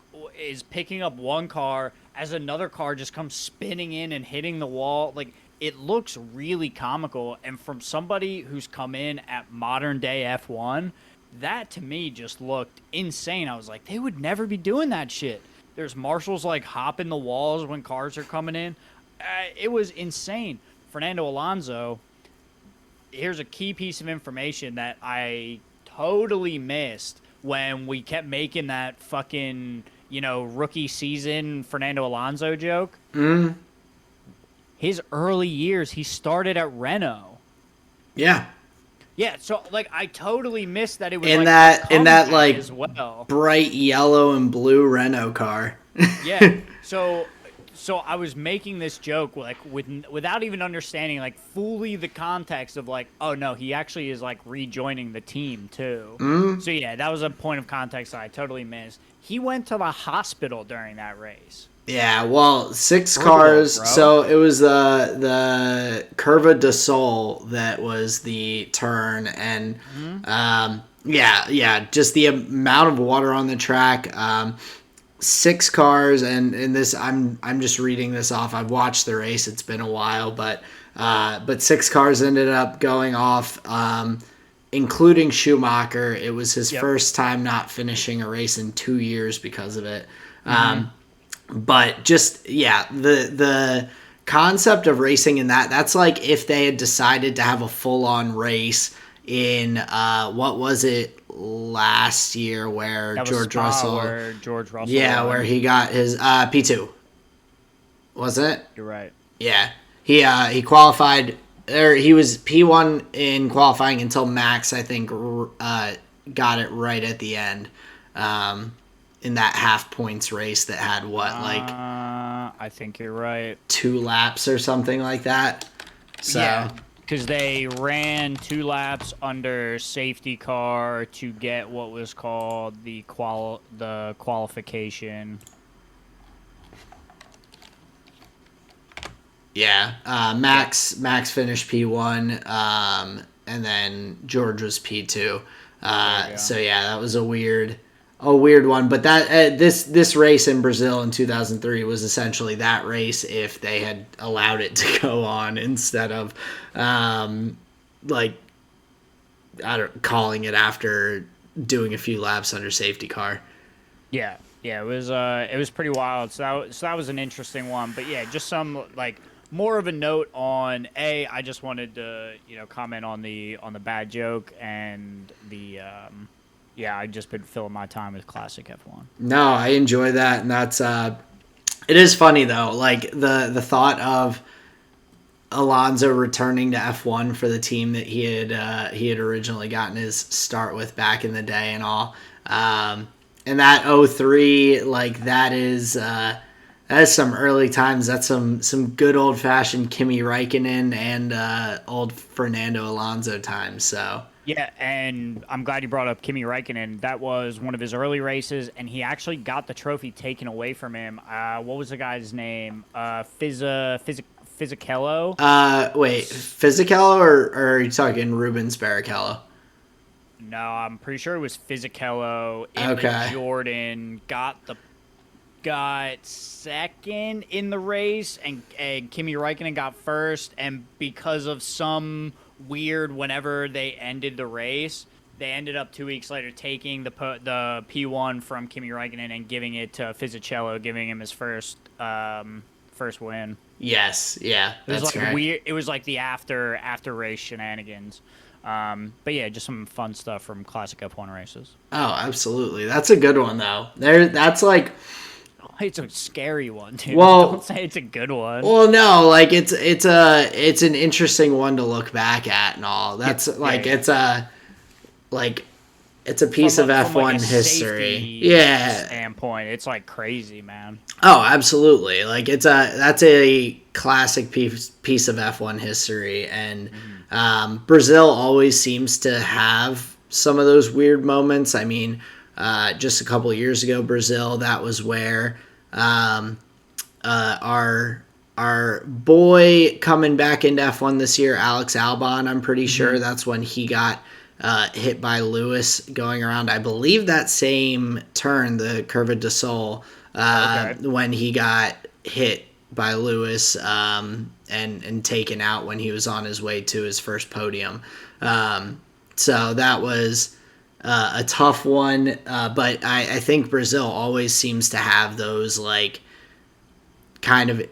one car as another car just comes spinning in and hitting the wall. Like, it looks really comical. And from somebody who's come in at modern day F1, that to me just looked insane. I was like, they would never be doing that shit. There's marshals like hopping the walls when cars are coming in. It was insane. Fernando Alonso, here's a key piece of information that I totally missed when we kept making that fucking, rookie season Fernando Alonso joke. His early years, he started at Renault. Yeah. Yeah, so like I totally missed that it was in like that like as well. Bright yellow and blue Renault car. Yeah. So I was making this joke like without even understanding like fully the context of like, oh no, he actually is like rejoining the team too. So yeah, that was a point of context that I totally missed. He went to the hospital during that race. Yeah, well, 6 cars. Bro. So it was the Curva de Sol that was the turn, and just the amount of water on the track. 6 cars, and this I'm just reading this off. I've watched the race; it's been a while, but 6 cars ended up going off, including Schumacher. It was his first time not finishing a race in 2 years because of it. But just, the concept of racing in that's like if they had decided to have a full-on race in, what was it, last year where George Russell... Yeah, where he got his P2. Was it? You're right. Yeah. He qualified, or he was P1 in qualifying until Max, I think, got it right at the end. In that half points race that had I think you're right. 2 laps or something like that. So yeah, because they ran 2 laps under safety car to get what was called the qualification. Yeah, Max finished P1, and then George was P2. So yeah, that was a weird one, but that this race in Brazil in 2003 was essentially that race if they had allowed it to go on instead of calling it after doing a few laps under safety car. Yeah, it was pretty wild. So that was an interesting one. But yeah, just some like more of a note on I just wanted to comment on the bad joke and the yeah, I just been filling my time with classic F1. No, I enjoy that, and that's it is funny though, like the thought of Alonso returning to F1 for the team that he had originally gotten his start with back in the day and all. And that '03, like that is some early times. That's some good old fashioned Kimi Räikkönen and old Fernando Alonso times. So Yeah, and I'm glad you brought up Kimi Räikkönen. That was one of his early races, and he actually got the trophy taken away from him. What was the guy's name? Fisichella. wait, Fisichella or are you talking Rubens Barrichello? No, I'm pretty sure it was Fisichella in the Okay. Jordan. Got second in the race, and Kimi Räikkönen got first. And because of some weird, whenever they ended the race, they ended up 2 weeks later taking the P1 from Kimi Räikkönen and giving it to Fisichella, giving him his first win. Yes, yeah, It was that's like correct. weird. It was like the after race shenanigans. But yeah, just some fun stuff from classic F1 races. Oh, absolutely. That's a good one though. That's like, It's a scary one, dude. Don't well, say it's a good one. well, no, like it's an interesting one to look back at and all. Yeah, That's yeah, like yeah. like it's a piece of From like a F1 history. safety Yeah. standpoint, it's like crazy, man. Oh, absolutely. Like that's a classic piece of F1 history, and Hmm. Brazil always seems to have some of those weird moments. I mean, just a couple of years ago, Brazil, that was where um, our boy coming back into F1 this year, Alex Albon, I'm pretty Hmm. sure that's when he got hit by Lewis going around, I believe, that same turn, the Curva de Sol, Okay. when he got hit by Lewis and taken out when he was on his way to his first podium. So that was a tough one, but I think Brazil always seems to have those like kind of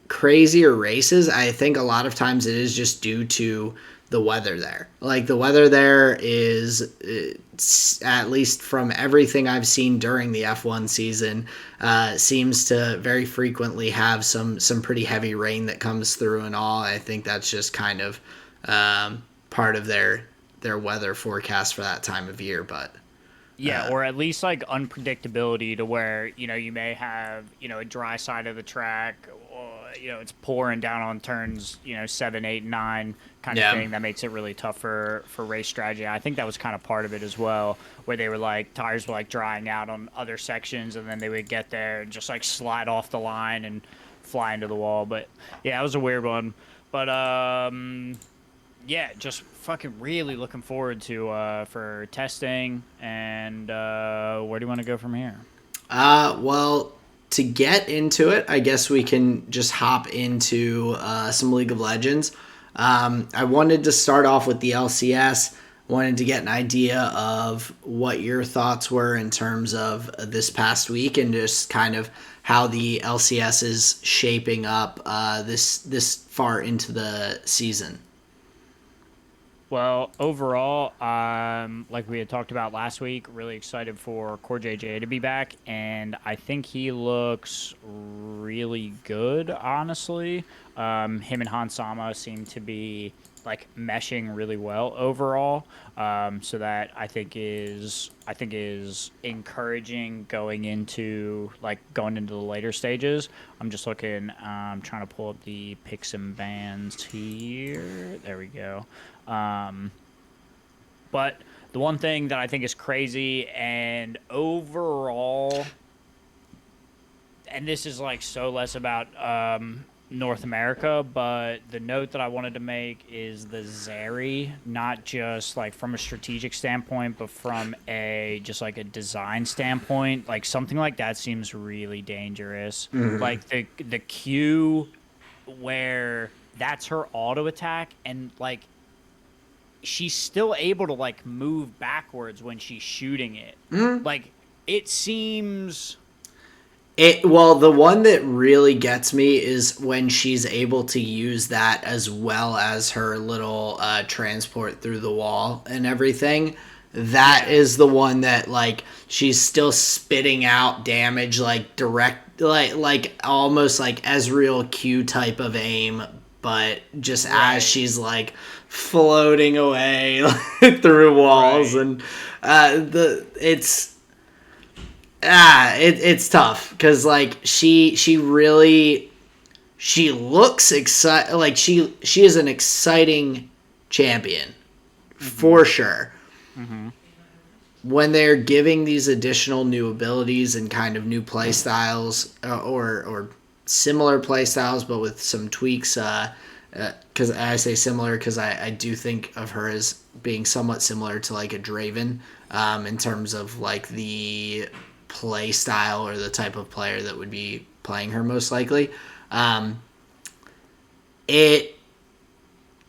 crazier races. I think a lot of times it is just due to the weather there. Like the weather there is, at least from everything I've seen during the F1 season, seems to very frequently have some pretty heavy rain that comes through and all. I think that's just kind of part of their weather forecast for that time of year. But Yeah, or at least like unpredictability to where, you may have, a dry side of the track, or, it's pouring down on turns, 7, 8, 9 kind of yeah, thing. That makes it really tough for race strategy. I think that was kind of part of it as well, where they were like, tires were like drying out on other sections, and then they would get there and just like slide off the line and fly into the wall. But yeah, it was a weird one. But yeah, just fucking really looking forward to for testing and where do you want to go from here? well, to get into it, I guess we can just hop into some League of Legends. I wanted to start off with the LCS. Wanted to get an idea of what your thoughts were in terms of this past week and just kind of how the LCS is shaping up this far into the season. Well, overall, like we had talked about last week, really excited for Core JJ to be back, and I think he looks really good, honestly. Him and Han Sama seem to be like meshing really well overall. So that I think is encouraging going into the later stages. I'm just looking, trying to pull up the picks and bans here. There we go. Um, but the one thing that I think is crazy and overall, and this is like so less about North America, but the note that I wanted to make is the Zeri, not just like from a strategic standpoint, but from a just like a design standpoint. Like something like that seems really dangerous. Like the Q where that's her auto attack and like she's still able to like move backwards when she's shooting it. Like it seems. The one that really gets me is when she's able to use that as well as her little transport through the wall and everything. That Yeah. is the one that like she's still spitting out damage like direct like almost like Ezreal Q type of aim, but just as Right. she's like floating away through walls Right. and the it's it's tough because like she really she looks excited like she is an exciting champion Mm-hmm. for sure. Mm-hmm. When they're giving these additional new abilities and kind of new play styles or similar play styles but with some tweaks, because I say similar because I do think of her as being somewhat similar to like a Draven, in terms of like the play style or the type of player that would be playing her most likely. um, it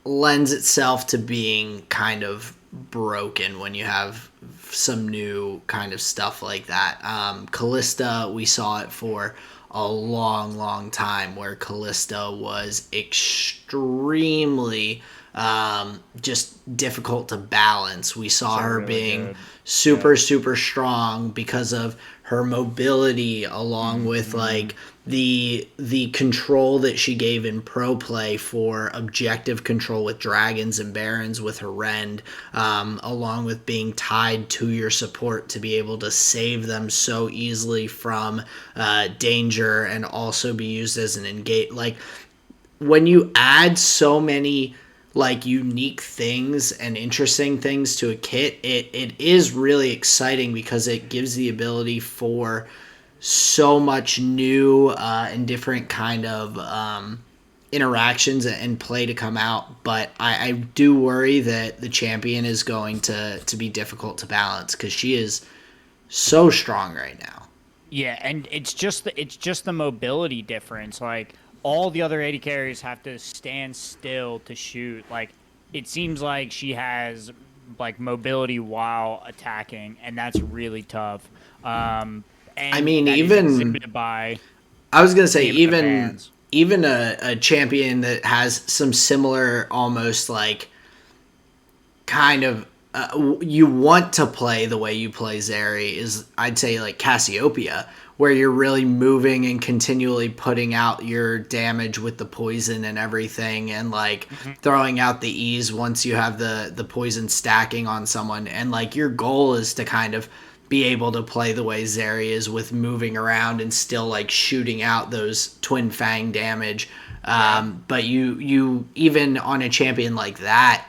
lends itself to being kind of broken when you have some new kind of stuff like that. Callista, we saw it for a long, long time where Callista was extremely just difficult to balance. We saw So her really being good. Yep. super, super strong because of her mobility, along with Mm-hmm. like the control that she gave in pro play for objective control with dragons and barons with her rend, along with being tied to your support to be able to save them so easily from danger and also be used as an engage. Like when you add so many like unique things and interesting things to a kit, it is really exciting because it gives the ability for so much new and different kind of interactions and play to come out. But I do worry that the champion is going to be difficult to balance because she is so strong right now. Yeah, and it's just the mobility difference. Like all the other AD carries have to stand still to shoot. Like it seems like she has like mobility while attacking, and that's really tough. I And mean, that is even exhibited by I was gonna say the amount of bans. even a champion that has some similar almost like kind of you want to play the way you play Zeri is I'd say like Cassiopeia, where you're really moving and continually putting out your damage with the poison and everything, and like Mhm. throwing out the ease once you have the poison stacking on someone, and like your goal is to kind of be able to play the way Zeri is with moving around and still like shooting out those twin fang damage. Yep. But you even on a champion like that,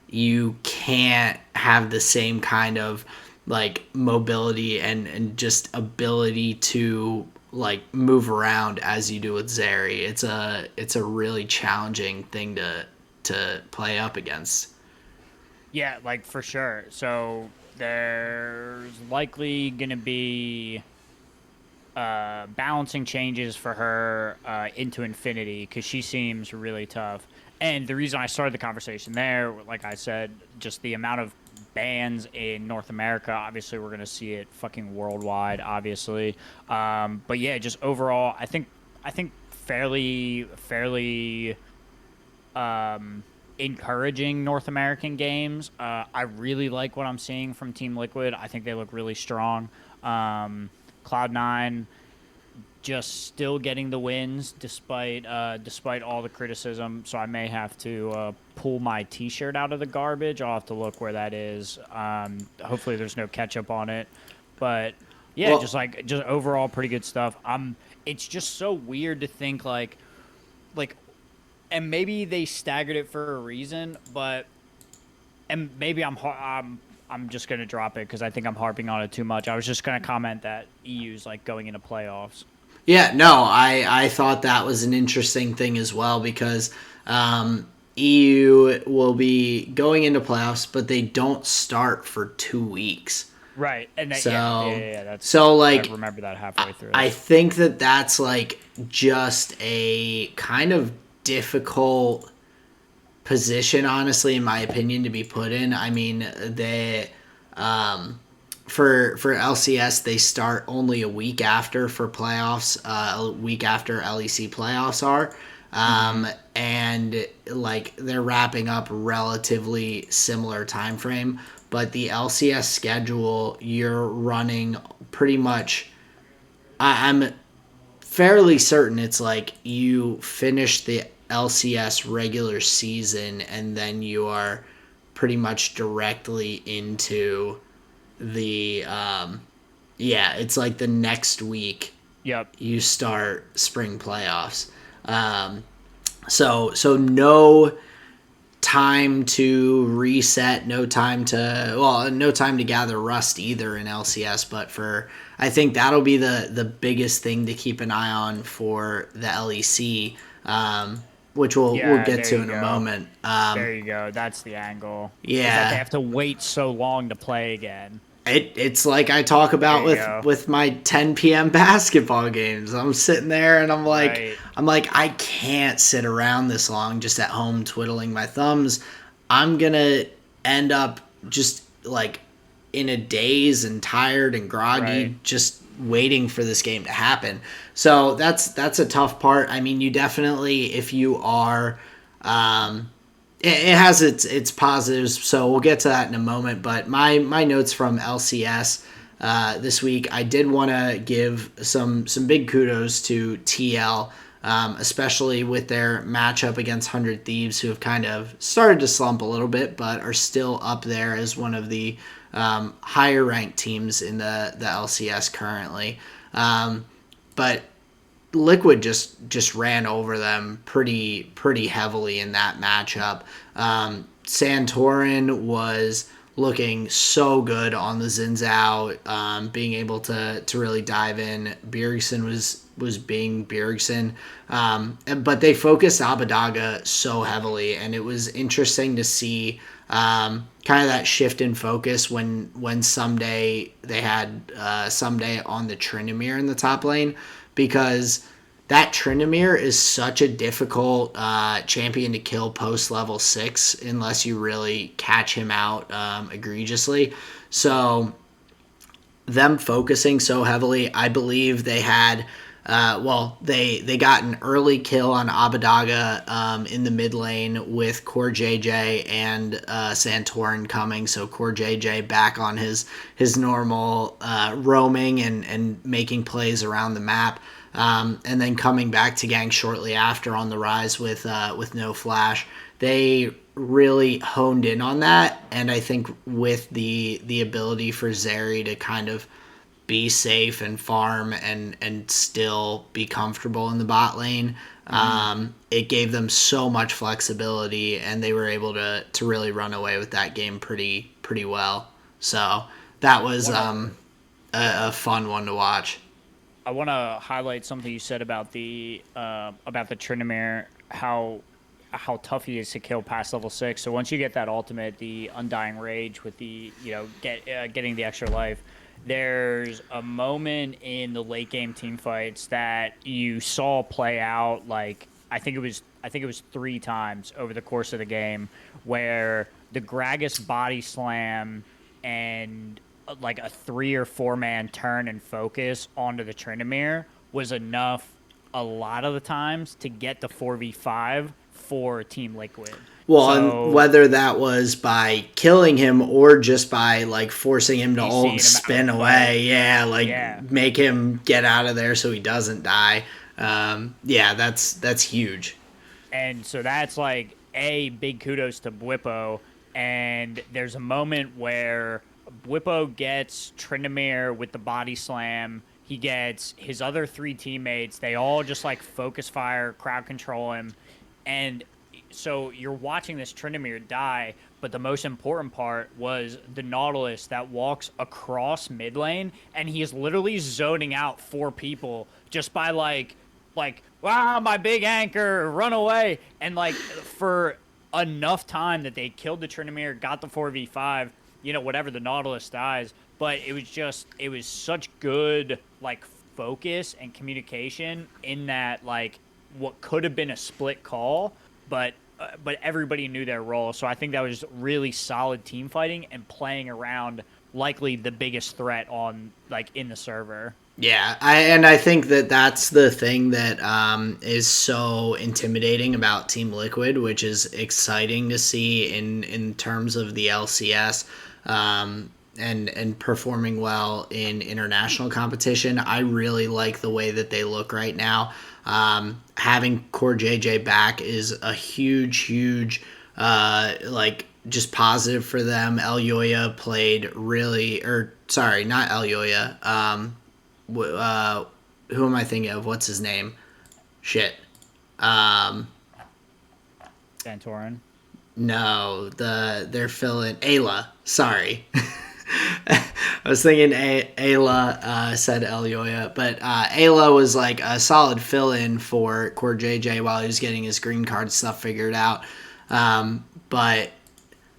you can't have the same kind of like mobility and just ability to like move around as you do with Zeri. It's a really challenging thing to play up against. Yeah, like for sure. So there's likely gonna be balancing changes for her into infinity because she seems really tough. And the reason I started the conversation there, like I said, just the amount of bans in North America. Obviously, we're gonna see it fucking worldwide. Obviously, but yeah, just overall, I think fairly encouraging North American games. I really like what I'm seeing from Team Liquid. I think they look really strong. Cloud9 just still getting the wins despite all the criticism. So I may have to pull my T-shirt out of the garbage. I'll have to look where that is. Hopefully, there's no ketchup on it. But yeah, Well, just overall pretty good stuff. It's just so weird to think like, and maybe they staggered it for a reason, but and maybe I'm just gonna drop it because I think I'm harping on it too much. I was just gonna comment that EU's like going into playoffs. yeah, no, I thought that was an interesting thing as well because EU will be going into playoffs, but they don't start for 2 weeks. Right, and that So, yeah. That's so I like, remember that halfway through. I think that that's like just a kind of difficult position, honestly, in my opinion, to be put in. I mean, they, for LCS, they start only a week after for playoffs, a week after LEC playoffs are. And like they're wrapping up relatively similar time frame, but the LCS schedule you're running pretty much. I'm fairly certain it's like you finish the LCS regular season and then you are pretty much directly into the yeah, it's like the next week Yep. you start spring playoffs. Um, so no time to reset, no time to gather rust either in LCS, but for I think that'll be the biggest thing to keep an eye on for the LEC, which we'll Yeah, get there to you in a go. moment. There you go. That's the angle. Is that they Yeah, have to wait so long to play again. it's like I talk about There you go. with my 10 p.m. basketball games. I'm sitting there and Right. I'm like I can't sit around this long just at home twiddling my thumbs. I'm gonna end up just like in a daze and tired and Right. groggy just waiting for this game to happen. So that's a tough part. I mean, you definitely if you are it has its positives, so we'll get to that in a moment. But my notes from LCS this week, I did want to give some big kudos to TL, especially with their matchup against 100 Thieves, who have kind of started to slump a little bit, but are still up there as one of the higher ranked teams in the LCS currently. But Liquid just ran over them pretty heavily in that matchup. Santorin was looking so good on the Zinzao, being able to really dive in. Bjergsen was being Bjergsen, but they focused Abadaga so heavily, and it was interesting to see kind of that shift in focus when someday they had someday on the Tryndamere in the top lane, because that Tryndamere is such a difficult champion to kill post level 6 unless you really catch him out egregiously. So them focusing so heavily, I believe they had they got an early kill on Abadaga in the mid lane with Core JJ and Santorin coming. So Core JJ back on his normal roaming and making plays around the map. And then coming back to gank shortly after on the rise with no flash. They really honed in on that, and I think with the ability for Zeri to kind of be safe and farm and still be comfortable in the bot lane, it gave them so much flexibility, and they were able to really run away with that game pretty well. So that was a fun one to watch. I want to highlight something you said about the Tryndamere, how tough he is to kill past level 6. So once you get that ultimate, the Undying Rage with the getting the extra life, there's a moment in the late game team fights that you saw play out like I think it was 3 times over the course of the game where the Gragas body slam and like a 3 or 4 man turn and focus onto the Tryndamere was enough a lot of the times to get the 4v5 for Team Liquid. Well, and So whether that was by killing him or just by like forcing him to ult DCing and him out spin of play. away, yeah, like Yeah. make him get out of there so he doesn't die. Yeah, that's huge. And so that's like a big kudos to Bwipo. And there's a moment where Bwipo gets Tryndamere with the body slam. He gets his other 3 teammates. They all just like focus fire, crowd control him. And so you're watching this Tryndamere die, but the most important part was the Nautilus that walks across mid lane, and he is literally zoning out 4 people just by wow, my big anchor, run away, and like for enough time that they killed the Tryndamere, got the 4v5, whatever, the Nautilus dies, but it was such good like focus and communication in that like what could have been a split call, but but everybody knew their role. So I think that was really solid team fighting and playing around likely the biggest threat on like in the server. Yeah, I think that that's the thing that is so intimidating about Team Liquid, which is exciting to see in terms of the LCS, and performing well in international competition. I really like the way that they look right now. Having Core JJ back is a huge like just positive for them. El Yoya played really, or sorry, not El Yoya. Who am I thinking of? What's his name? Shit. Um, Santorin. no, they're filling Ayla. Sorry. I was thinking Ayla said Elioya, but Ayla was like a solid fill-in for Core JJ while he was getting his green card stuff figured out. But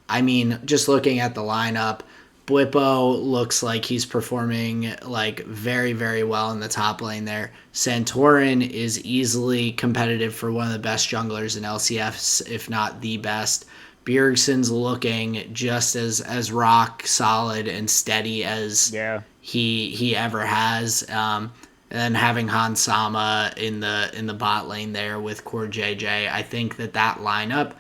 I mean, just looking at the lineup, Blippo looks like he's performing like very well in the top lane there. Santorin is easily competitive for one of the best junglers in LCS, if not the best. Bjergsen's looking just as rock solid and steady as Yeah. he ever has. And then having Han Sama in the bot lane there with Core JJ, I think that lineup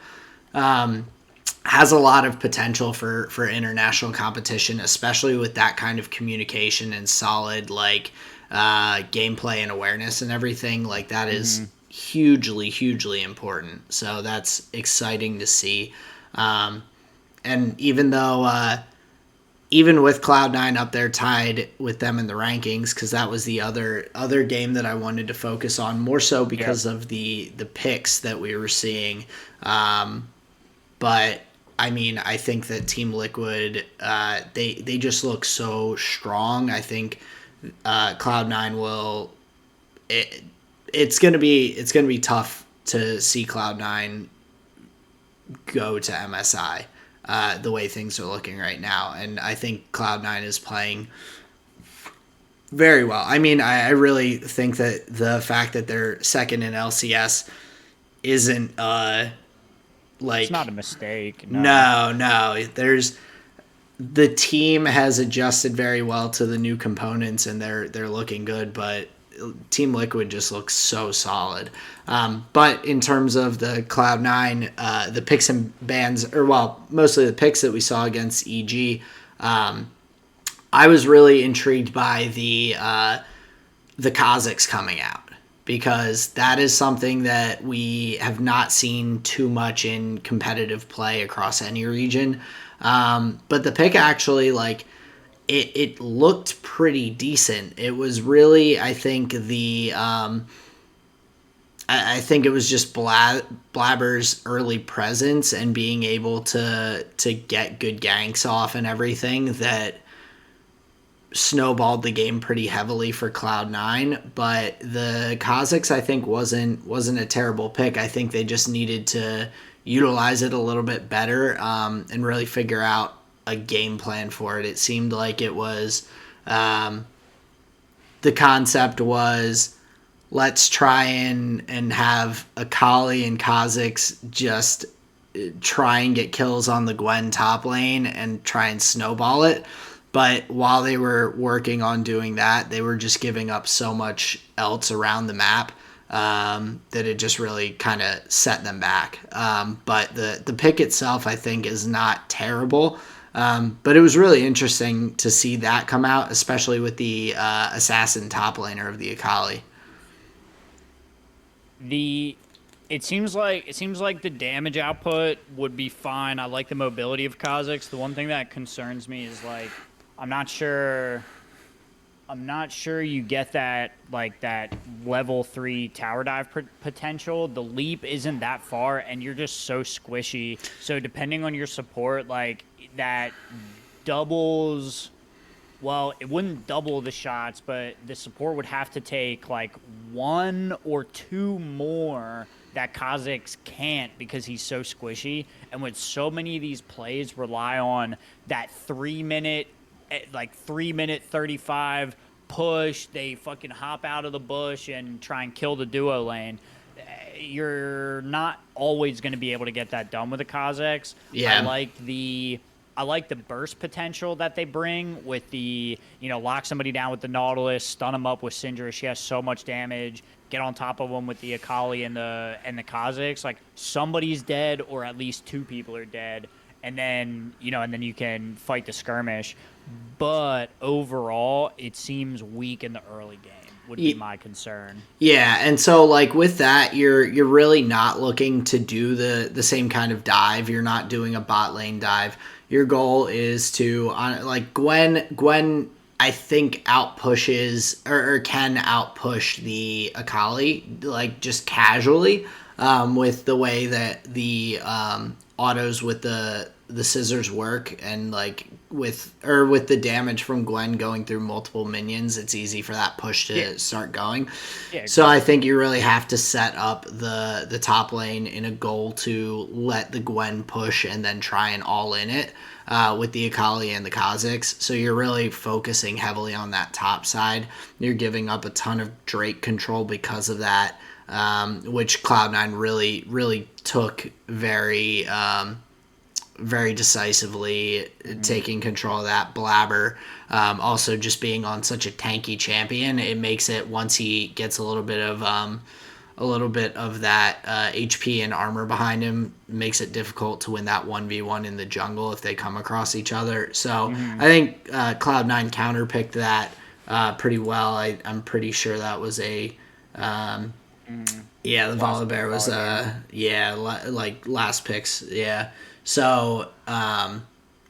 has a lot of potential for international competition, especially with that kind of communication and solid like gameplay and awareness and everything. Like that is hugely important. So that's exciting to see. And even though even with Cloud9 up there tied with them in the rankings, because that was the other game that I wanted to focus on more so because of the picks that we were seeing. But I mean, I think that Team Liquid, they just look so strong. I think Cloud9 will. It's gonna be tough to see Cloud9 go to MSI the way things are looking right now, and I think Cloud9 is playing very well. I mean, I really think that the fact that they're second in LCS isn't like It's not a mistake. No. no. There's the team has adjusted very well to the new components and they're looking good, but Team Liquid just looks so solid. But in terms of the Cloud9, the picks and bans, or well, mostly the picks that we saw against EG, I was really intrigued by the Kazakhs coming out, because that is something that we have not seen too much in competitive play across any region. But the pick actually, like, it looked pretty decent. It was really, I think, I think it was just Blabber's early presence and being able to get good ganks off and everything that snowballed the game pretty heavily for Cloud9. But the Kazakhs, I think, wasn't a terrible pick. I think they just needed to utilize it a little bit better and really figure out a game plan for it. It seemed like it was the concept was, let's try and have Akali and Kazakhs just try and get kills on the Gwen top lane and try and snowball it. But while they were working on doing that, they were just giving up so much else around the map that it just really kind of set them back. But the pick itself, I think, is not terrible. But it was really interesting to see that come out, especially with the assassin top laner of the Akali. It seems like the damage output would be fine. I like the mobility of Kazakhs. The one thing that concerns me is like I'm not sure you get that level 3 tower dive potential. The leap isn't that far and you're just so squishy. So depending on your support, like that doubles, well, it wouldn't double the shots, but the support would have to take like 1 or 2 more that Kazakhs can't because he's so squishy. And with so many of these plays rely on that 3-minute 35 push, they fucking hop out of the bush and try and kill the duo lane. you're not always going to be able to get that done with the Kazakhs. I Yeah. like the I like the burst potential that they bring with the, lock somebody down with the Nautilus, stun them up with Syndra. She has so much damage. Get on top of them with the Akali and the Kazakhs. Like somebody's dead, or at least two people are dead, and then you can fight the skirmish. But overall, it seems weak in the early game. Would be my concern. Yeah, and so like with that, you're really not looking to do the same kind of dive. You're not doing a bot lane dive. Your goal is to like Gwen I think outpushes or can outpush the Akali like just casually with the way that the autos with the scissors work, and like with the damage from Gwen going through multiple minions, it's easy for that push to start going. Yeah, So exactly. I think you really have to set up the top lane in a goal to let the Gwen push and then try and all in it with the Akali and the Kazakhs. So you're really focusing heavily on that top side. You're giving up a ton of Drake control because of that, which Cloud9 really took very decisively, taking control of that. Blabber also just being on such a tanky champion, it makes it, once he gets a little bit of that HP and armor behind him, makes it difficult to win that 1v1 in the jungle if they come across each other. So I think Cloud9 counterpicked that pretty well. I'm pretty sure that was a yeah, the Volibear was like last picks. Yeah. So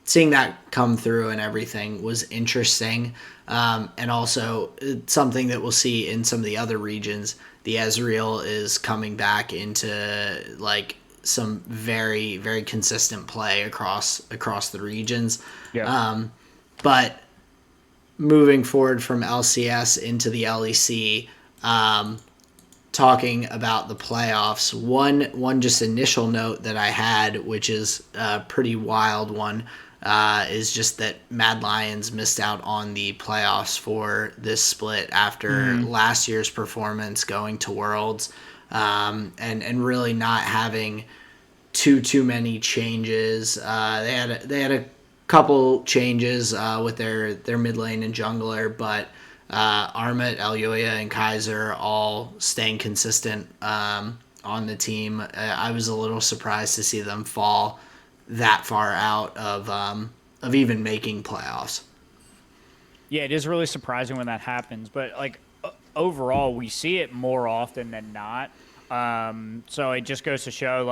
seeing that come through and everything was interesting. And also something that we'll see in some of the other regions, the Ezreal is coming back into like some very, very consistent play across the regions. Yeah. But moving forward from LCS into the LEC, talking about the playoffs, one just initial note that I had, which is a pretty wild one, is just that Mad Lions missed out on the playoffs for this split after last year's performance going to Worlds, and really not having too many changes. They had a couple changes with their mid lane and jungler, but Armit, Elyoya, and Kaiser all staying consistent on the team. I was a little surprised to see them fall that far out of even making playoffs. Yeah, it is really surprising when that happens, but like overall, we see it more often than not. So it just goes to show,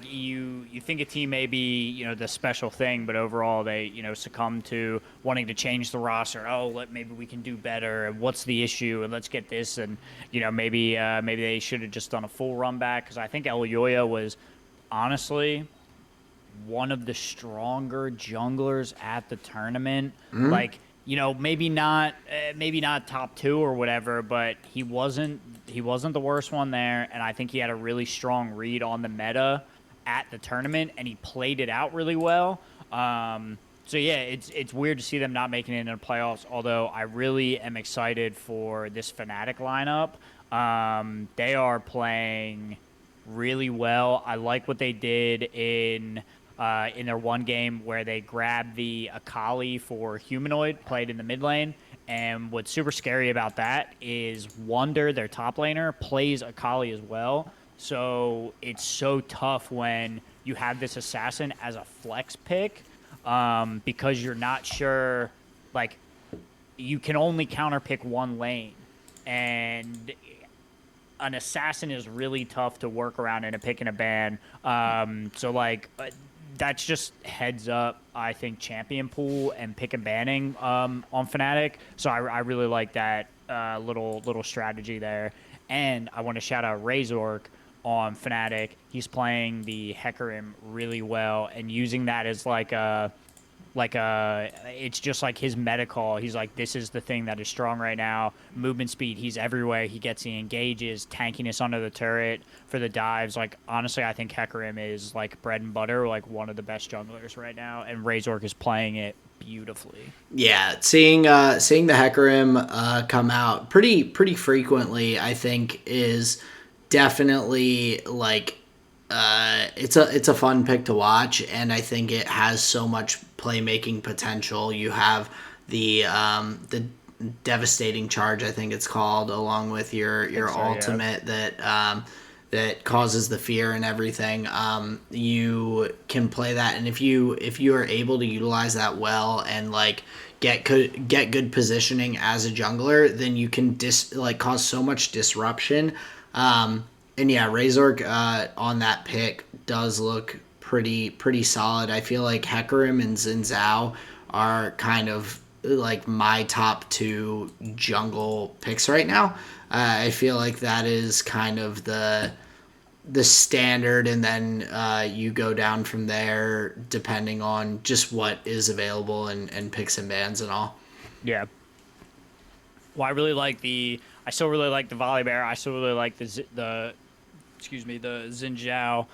you think a team may be the special thing, but overall they succumb to wanting to change the roster. Oh, maybe we can do better. And what's the issue? And let's get this. And maybe they should have just done a full run back, because I think Elyoya was honestly one of the stronger junglers at the tournament. Like, maybe not top two or whatever, but he wasn't the worst one there, and I think he had a really strong read on the meta at the tournament, and he played it out really well. So yeah, it's weird to see them not making it into the playoffs, although I really am excited for this Fnatic lineup. They are playing really well. I like what they did in their one game where they grabbed the Akali for Humanoid, played in the mid lane. And what's super scary about that is Wonder, their top laner, plays Akali as well. So it's so tough when you have this assassin as a flex pick, because you're not sure, like, you can only counterpick one lane. And an assassin is really tough to work around in a pick and a ban. That's just heads up, I think, champion pool and pick and banning on Fnatic. So I really like that little strategy there. And I want to shout out Razork on Fnatic. He's playing the Hecarim really well and using that as it's just like his meta call. He's like, this is the thing that is strong right now. Movement speed, he's everywhere. He engages, tankiness under the turret for the dives. Like, honestly, I think Hecarim is like bread and butter, like one of the best junglers right now, and Razork is playing it beautifully. Yeah, seeing the Hecarim come out pretty frequently, I think, is definitely like it's a fun pick to watch, and I think it has so much playmaking potential. You have the devastating charge, I think it's called, along with your So, yeah. ultimate that causes the fear and everything. You can play that, and if you are able to utilize that well and like get good positioning as a jungler, then you can cause so much disruption. And yeah, Razork on that pick does look pretty solid. I feel like Hecarim and Xin Zhao are kind of like my top two jungle picks right now. I feel like that is kind of the standard, and then you go down from there depending on just what is available and picks and bans and all. Yeah. Well, I still really like the Volibear. I still really like excuse me, the Xin Zhao.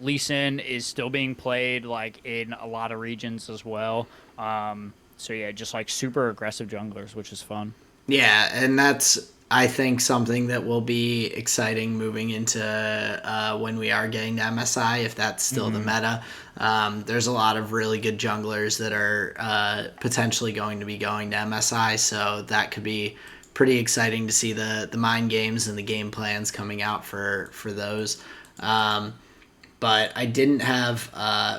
Lee Sin is still being played like in a lot of regions as well. So yeah, just like super aggressive junglers, which is fun. Yeah, and that's I think something that will be exciting moving into when we are getting to MSI, if that's still the meta. There's a lot of really good junglers that are potentially going to be going to MSI, so that could be pretty exciting to see the mind games and the game plans coming out for those. But I didn't have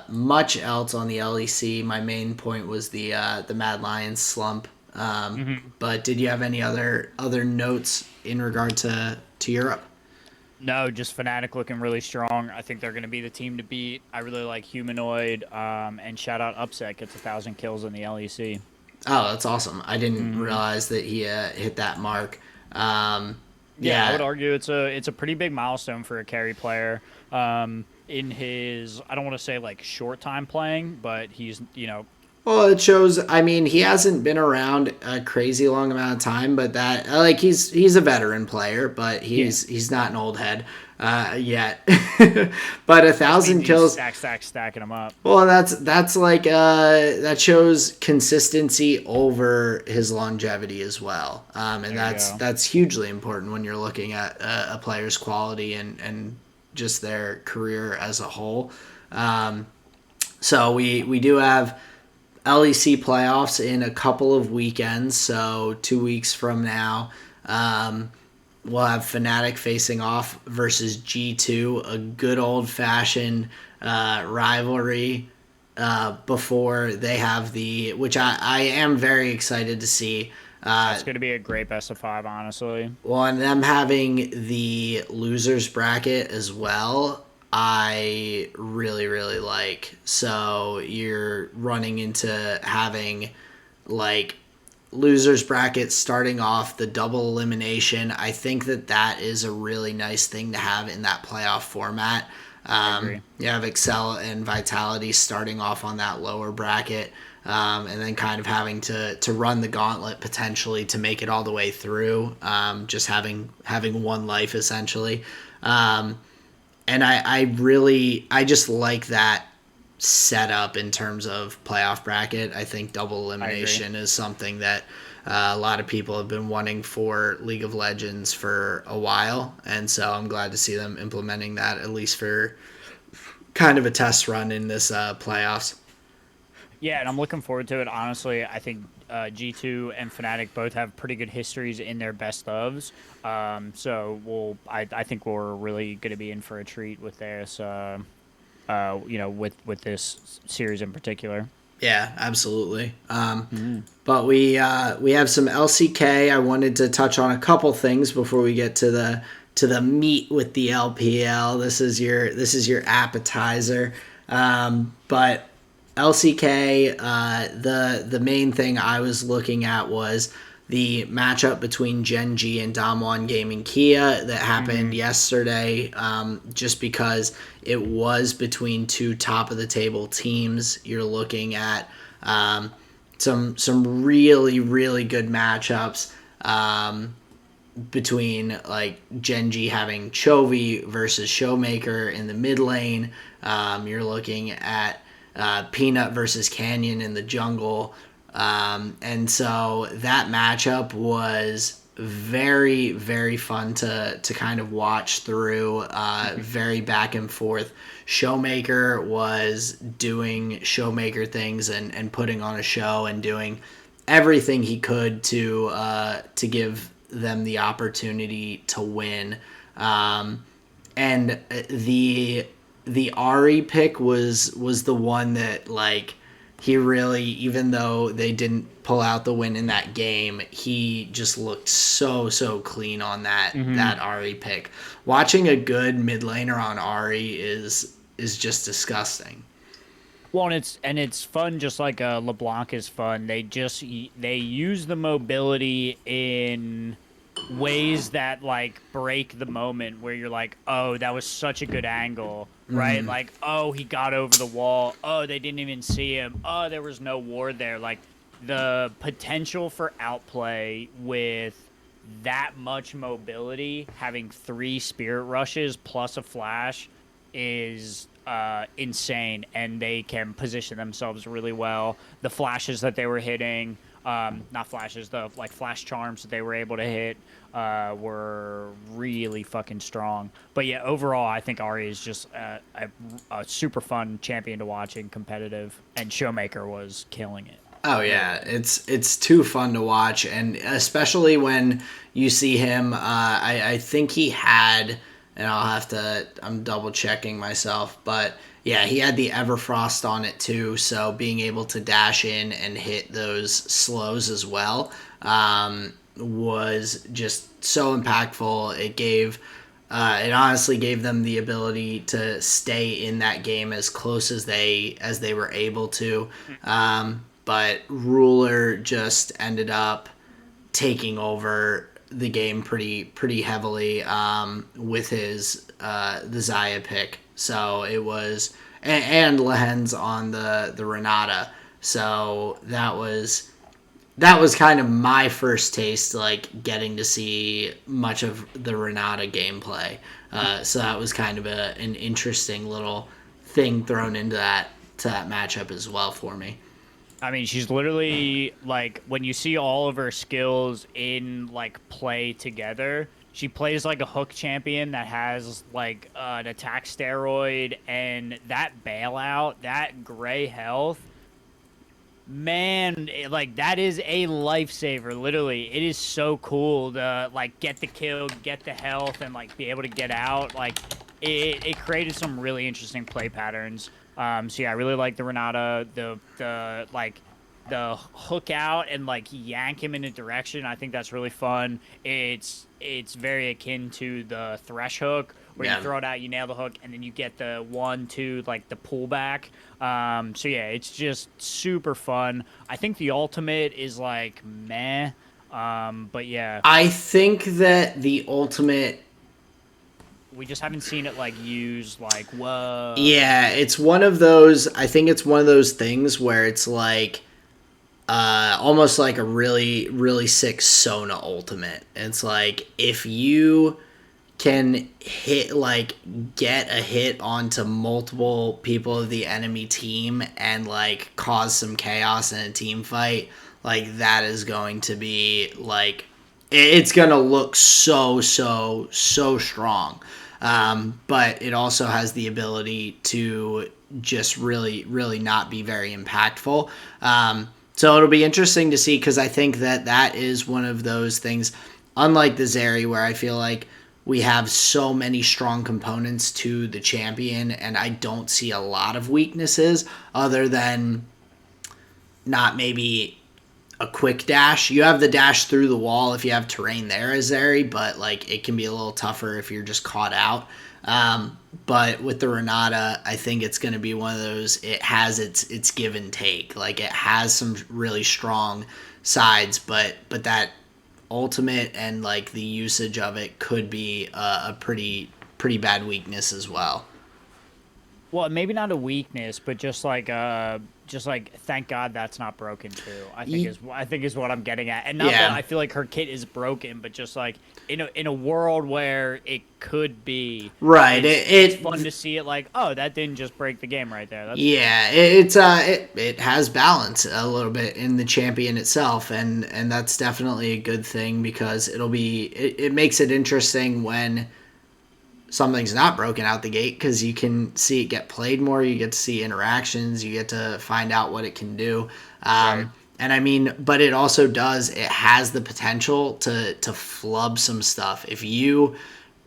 much else on the LEC. My main point was the Mad Lions slump. But did you have any other notes in regard to Europe? No, just Fnatic looking really strong. I think they're going to be the team to beat. I really like Humanoid, and shout out Upset gets 1,000 kills in the LEC. Oh, that's awesome! I didn't realize that he hit that mark. Yeah, I would Yeah, argue it's a pretty big milestone for a carry player. In his, I don't want to say like short time playing, but he's well, it shows. I mean, he hasn't been around a crazy long amount of time, but that like he's a veteran player, but yeah. he's not an old head yet. But a Just means thousand he's kills. stacking them up. Well, that's like that shows consistency over his longevity as well, and There you that's go. that's hugely important when you're looking at a player's quality and just their career as a whole. So we do have LEC playoffs in a couple of weekends. So 2 weeks from now, we'll have Fnatic facing off versus G2, a good old fashioned rivalry before they have which I am very excited to see. That's going to be a great best of five, honestly. Well, and them having the losers bracket as well, I really, really like. So you're running into having like losers bracket starting off the double elimination. I think that is a really nice thing to have in that playoff format. I agree. You have Excel and Vitality starting off on that lower bracket, and then kind of having to run the gauntlet potentially to make it all the way through. Just having one life essentially, and I just like that setup in terms of playoff bracket. I think double elimination is something that a lot of people have been wanting for League of Legends for a while, and so I'm glad to see them implementing that at least for kind of a test run in this playoffs. Yeah, and I'm looking forward to it. Honestly, I think G2 and Fnatic both have pretty good histories in their best ofs. I think we're really going to be in for a treat with this. With this series in particular. Yeah, absolutely. But we have some LCK. I wanted to touch on a couple things before we get to the meat with the LPL. This is your appetizer. But LCK, the main thing I was looking at was the matchup between Gen G and Damwon Gaming Kia that happened yesterday, just because it was between two top of the table teams. You're looking at some really, really good matchups between like Gen G having Chovy versus Showmaker in the mid lane. You're looking at Peanut versus Canyon in the jungle. And so that matchup was very, very fun to kind of watch through. Very back and forth. Showmaker was doing Showmaker things and putting on a show and doing everything he could to give them the opportunity to win. And the Ari pick was the one that, like, he really, even though they didn't pull out the win in that game, he just looked so clean on that Ari pick. Watching a good mid laner on Ari is just disgusting. Well, and it's fun, just like LeBlanc is fun. They use the mobility in ways that like break the moment where you're like, oh, that was such a good angle, right? Like, oh, he got over the wall. Oh, they didn't even see him. Oh, there was no ward there. Like, the potential for outplay with that much mobility, having 3 spirit rushes plus a flash, is insane, and they can position themselves really well. The flashes that they were hitting, not flashes, the like flash charms that they were able to hit were really fucking strong. But yeah, overall, I think Ari is just a super fun champion to watch and competitive, and Showmaker was killing it. Oh yeah, it's too fun to watch, and especially when you see him. I think he had, and I'm double checking myself, but yeah, he had the Everfrost on it too. So being able to dash in and hit those slows as well was just so impactful. It honestly gave them the ability to stay in that game as close as they were able to. But Ruler just ended up taking over the game pretty heavily with his the Zaya pick. So it was, and Lehen's on the Renata. So that was kind of my first taste, like getting to see much of the Renata gameplay. So that was kind of an interesting little thing thrown into that matchup as well for me. I mean, she's literally like, when you see all of her skills in like play together, she plays like a hook champion that has like an attack steroid, and that bailout, that gray health. Man, like that is a lifesaver. Literally, it is so cool to like get the kill, get the health, and like be able to get out. Like it created some really interesting play patterns. So yeah, I really like the Renata, the like the hook out and like yank him in a direction. I think that's really fun. It's very akin to the thresh hook, where Yeah. you throw it out, you nail the hook, and then you get the 1-2, like the pullback. So yeah, it's just super fun. I think the ultimate is like meh. But yeah, I think that the ultimate, we just haven't seen it like used like whoa. yeah, it's one of those. I think it's one of those things where it's like almost like a really sick Sona ultimate. It's like if you can get a hit onto multiple people of the enemy team and like cause some chaos in a team fight, like that is going to be like, it's gonna look so strong. But it also has the ability to just really not be very impactful. So it'll be interesting to see, because I think that is one of those things, unlike the Zeri, where I feel like we have so many strong components to the champion, and I don't see a lot of weaknesses other than not maybe a quick dash. You have the dash through the wall if you have terrain there as Zeri, but like it can be a little tougher if you're just caught out. But with the Renata, I think it's going to be one of those. It has its give and take. Like it has some really strong sides, but that ultimate and like the usage of it could be a pretty bad weakness as well. Well, maybe not a weakness, but just like just like thank God that's not broken too. Ye- I think is what I'm getting at, and not that Yeah. I feel like her kit is broken, but just like in a world where it could be, Right. it's fun to see it like, oh, that didn't just break the game right there. That's cool. Yeah, it has balance a little bit in the champion itself, and that's definitely a good thing because it makes it interesting when something's not broken out the gate because you can see it get played more, you get to see interactions, you get to find out what it can do. Right. And I mean, but it has the potential to flub some stuff. If you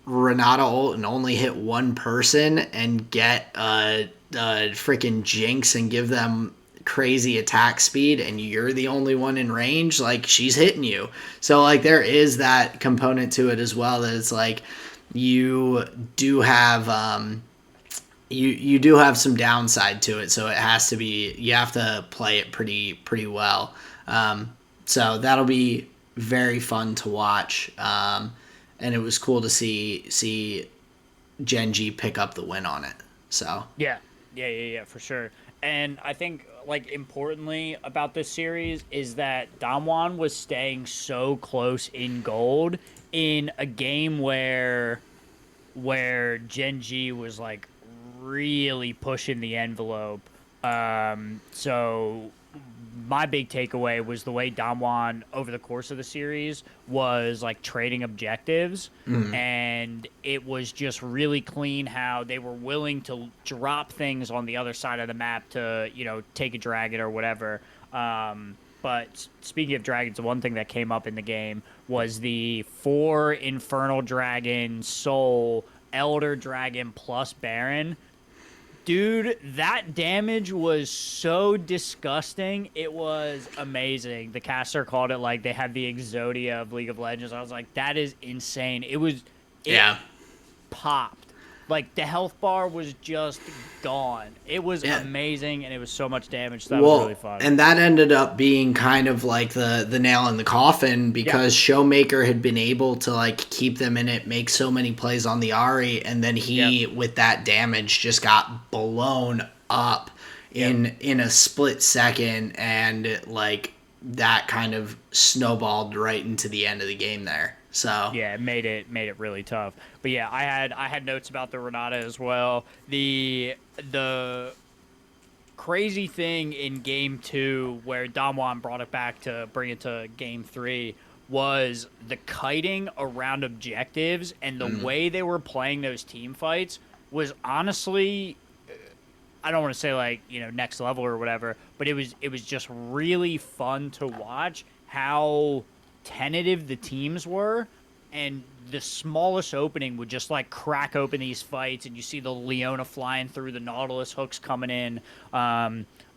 Renata ult and only hit one person and get a freaking jinx and give them crazy attack speed and you're the only one in range, like she's hitting you. So like there is that component to it as well that it's like you do have you do have some downside to it, so it has to be you have to play it pretty well. So that'll be very fun to watch. And it was cool to see Genji pick up the win on it. So Yeah, for sure. And I think, like, importantly about this series is that Damwon was staying so close in gold in a game where Genji was like really pushing the envelope. So my big takeaway was the way Damwon over the course of the series was like trading objectives, and it was just really clean how they were willing to drop things on the other side of the map to take a dragon or whatever. But speaking of dragons, the one thing that came up in the game was the 4 Infernal Dragon Soul Elder Dragon plus Baron. Dude, that damage was so disgusting. It was amazing. The caster called it like they had the Exodia of League of Legends. I was like, that is insane. It yeah, popped. Like the health bar was just gone. It was yeah. amazing, and it was so much damage. So that was really fun. And that ended up being kind of like the nail in the coffin Yeah. because Showmaker had been able to like keep them in it, make so many plays on the Ari, and then he Yep. with that damage just got blown up in a split second, and like that kind of snowballed right into the end of the game there. So Yeah, it made it really tough. But yeah, I had notes about the Renata as well. The crazy thing in game 2 where Damwon brought it back to bring it to game 3 was the kiting around objectives, and the way they were playing those team fights was honestly, I don't want to say like, next level or whatever, but it was just really fun to watch how tentative the teams were, and the smallest opening would just like crack open these fights, and you see the Leona flying through, the Nautilus hooks coming in.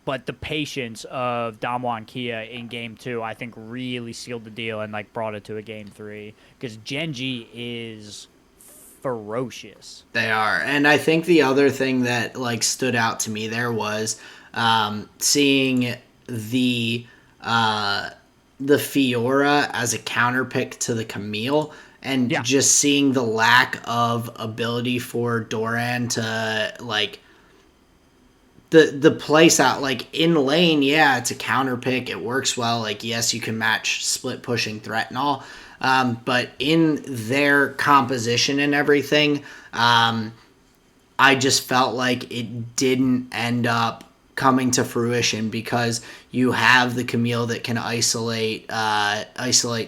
But the patience of Damwon Kia in game 2, I think, really sealed the deal and like brought it to a game 3 because Genji is ferocious. they are. And I think the other thing that like stood out to me there was seeing the the Fiora as a counter pick to the Camille, and Yeah, just seeing the lack of ability for Doran to like the place out like in lane. Yeah, it's a counter pick, it works well, like yes you can match split pushing threat and all, but in their composition and everything, I just felt like it didn't end up coming to fruition because you have the Camille that can isolate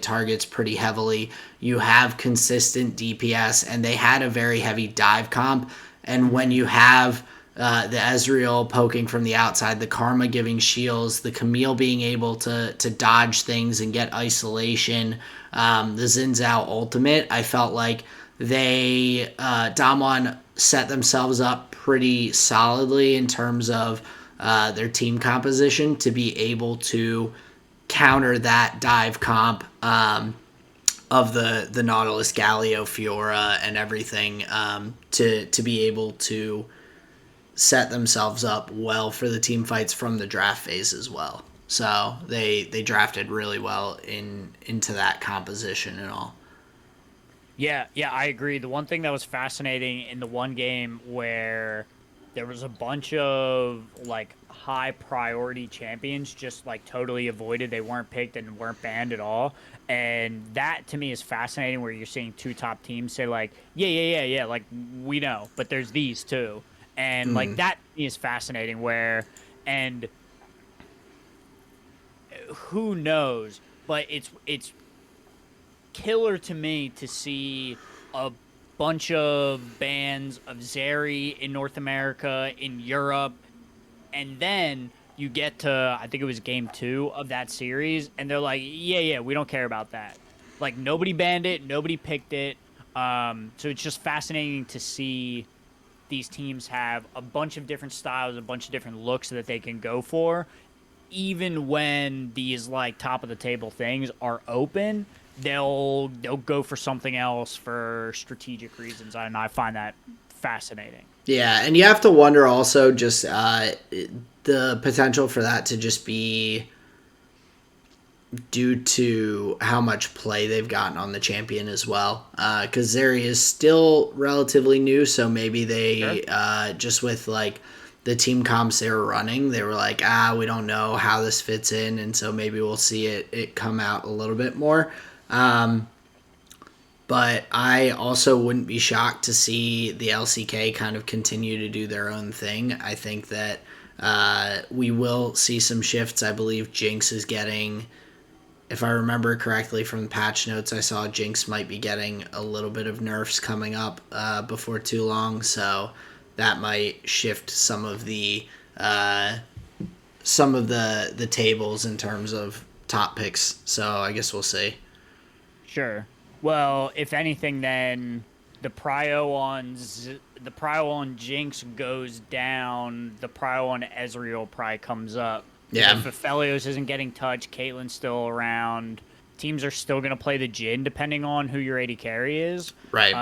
targets pretty heavily. You have consistent DPS, and they had a very heavy dive comp. And when you have the Ezreal poking from the outside, the Karma giving shields, the Camille being able to dodge things and get isolation, the Xin Zhao ultimate, I felt like Damwon set themselves up pretty solidly in terms of their team composition to be able to counter that dive comp of the Nautilus, Galio, Fiora, and everything, to be able to set themselves up well for the team fights from the draft phase as well. So they drafted really well into that composition and all. yeah, I agree. The one thing that was fascinating in the one game where there was a bunch of like high priority champions just like totally avoided. They weren't picked and weren't banned at all. And that to me is fascinating where you're seeing two top teams say like, yeah, like we know, but there's these too. And like that to me is fascinating where and who knows, but it's killer to me to see a bunch of bans of Zeri in North America, in Europe, and then you get to I think it was game 2 of that series, and they're like, yeah, we don't care about that. Like nobody banned it, nobody picked it. So it's just fascinating to see these teams have a bunch of different styles, a bunch of different looks that they can go for, even when these like top of the table things are open, they'll go for something else for strategic reasons, and I find that fascinating. Yeah, and you have to wonder also just the potential for that to just be due to how much play they've gotten on the champion as well. Because Zeri is still relatively new, so maybe Sure. they just with like the team comps they were running, they were like, we don't know how this fits in, and so maybe we'll see it come out a little bit more. But I also wouldn't be shocked to see the LCK kind of continue to do their own thing. I think that we will see some shifts. I believe Jinx is getting, if I remember correctly from the patch notes, I saw Jinx might be getting a little bit of nerfs coming up before too long. So that might shift some of the tables in terms of top picks. So I guess we'll see. Sure. Well, if anything, then the prio on Jinx goes down. The prio on Ezreal probably comes up because Yeah. if Aphelios isn't getting touched, Caitlyn's still around. Teams are still going to play the Jhin depending on who your AD carry is. Right.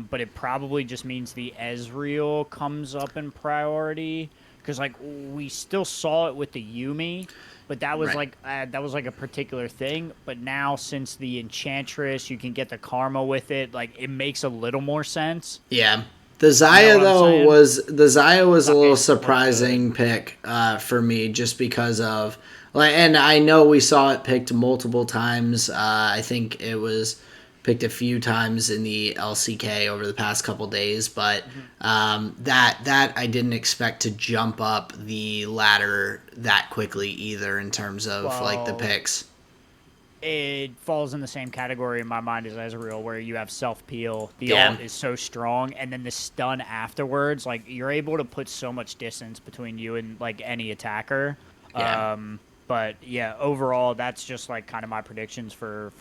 But it probably just means the Ezreal comes up in priority because like we still saw it with the Yumi, but Right. that was like a particular thing. But now since the Enchantress, you can get the Karma with it. Like it makes a little more sense. Yeah. The You know Zaya what I'm though saying? was a little Zaya looked good. surprising pick for me just because of like, and I know we saw it picked multiple times. I think it was picked a few times in the LCK over the past couple days, but Mhm. that I didn't expect to jump up the ladder that quickly either in terms of like the Well, picks. it falls in the same category in my mind as Ezreal, where you have self peel. The Yeah. ult is so strong, and then the stun afterwards, like you're able to put so much distance between you and like any attacker. Yeah. But yeah, overall, that's just like kind of my predictions for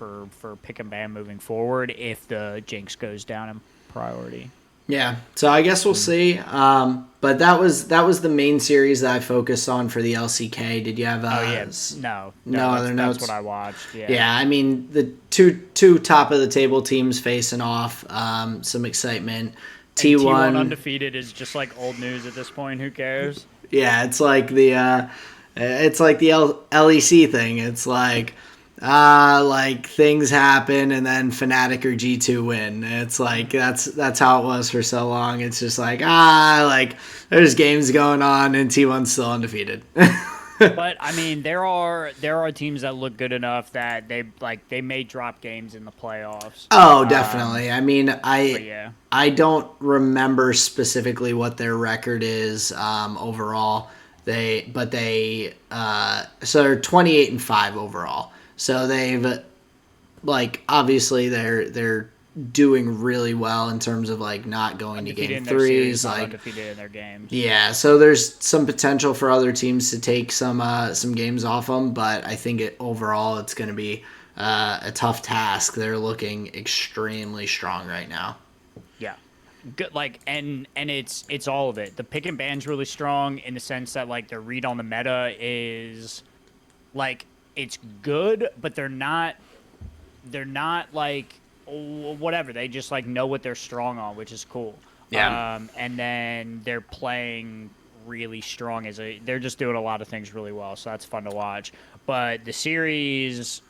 pick and ban moving forward if the Jinx goes down in priority. Yeah, so I guess we'll see. But that was the main series that I focused on for the LCK. Did you have Oh yeah, no, no other that's what notes? I watched. Yeah. Yeah, I mean the two top of the table teams facing off. Some excitement. And T T1 one. undefeated is just like old news at this point. Who cares? Yeah, it's like the LEC thing. It's like things happen and then Fnatic or G2 win. It's like that's how it was for so long. It's just like like there's games going on and T1's still undefeated. But I mean, there are teams that look good enough that they may drop games in the playoffs. Oh, definitely. I mean, But yeah, I don't remember specifically what their record is overall. So they're 28-5 overall. So they've like obviously they're doing really well in terms of like not going to undefeated game in their series, threes. not Like undefeated in their games. yeah, so there's some potential for other teams to take some games off them, but I think overall it's going to be a tough task. They're looking extremely strong right now. Yeah, good. Like and it's all of it. The pick and ban's really strong in the sense that like their read on the meta is like it's good, but they're not like whatever. They just like know what they're strong on, which is cool. Yeah. And then they're playing really strong they're just doing a lot of things really well, so that's fun to watch. But the series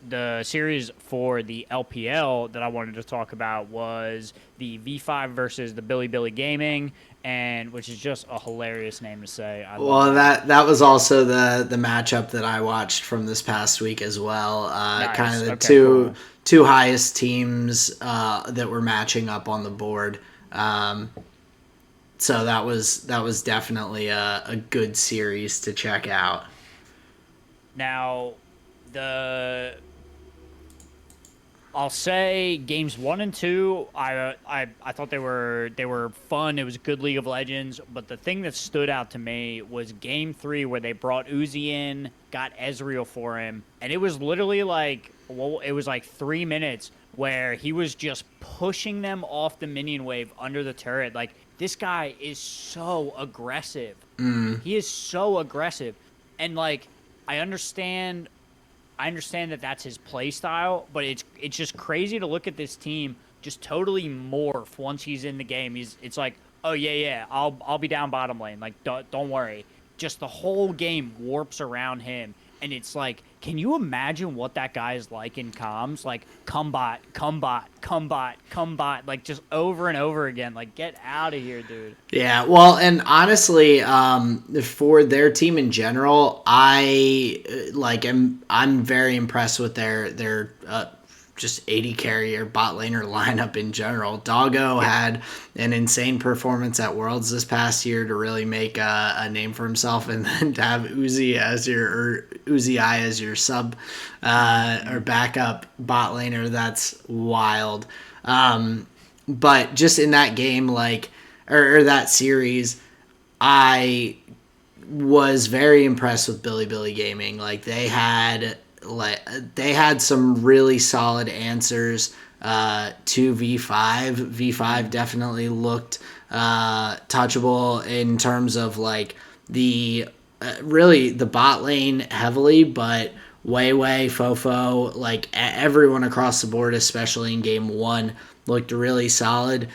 for the LPL that I wanted to talk about was the V5 versus the Billy Billy Gaming, and which is just a hilarious name to say. I love Well, that was also the matchup that I watched from this past week as well. Kind Nice. of the Okay, cool. two highest teams that were matching up on the board. So that was definitely a good series to check out. Now, the I'll say games 1 and 2. I thought they were fun. It was good League of Legends, but the thing that stood out to me was game 3 where they brought Uzi in, got Ezreal for him, and it was literally like it was like 3 minutes where he was just pushing them off the minion wave under the turret. Like this guy is so aggressive. He is so aggressive, and like I understand I understand that that's his play style, but it's just crazy to look at this team just totally morph once he's in the game. It's like, oh yeah, I'll be down bottom lane. Like don't worry. Just the whole game warps around him, and it's like, can you imagine what that guy is like in comms? Like come bot, like just over and over again. Like get out of here, dude. Yeah, well, and honestly, for their team in general, I'm very impressed with their just 80 carrier bot laner lineup in general. Doggo had an insane performance at Worlds this past year to really make a name for himself, and then to have Uzi I as your sub or backup bot laner, that's wild. But just in that game, like or that series, I was very impressed with Billy Gaming. They had some really solid answers to V5. V5 definitely looked touchable in terms of like the really the bot lane heavily, but Weiwei, Fofo, like everyone across the board, especially in game 1, looked really solid.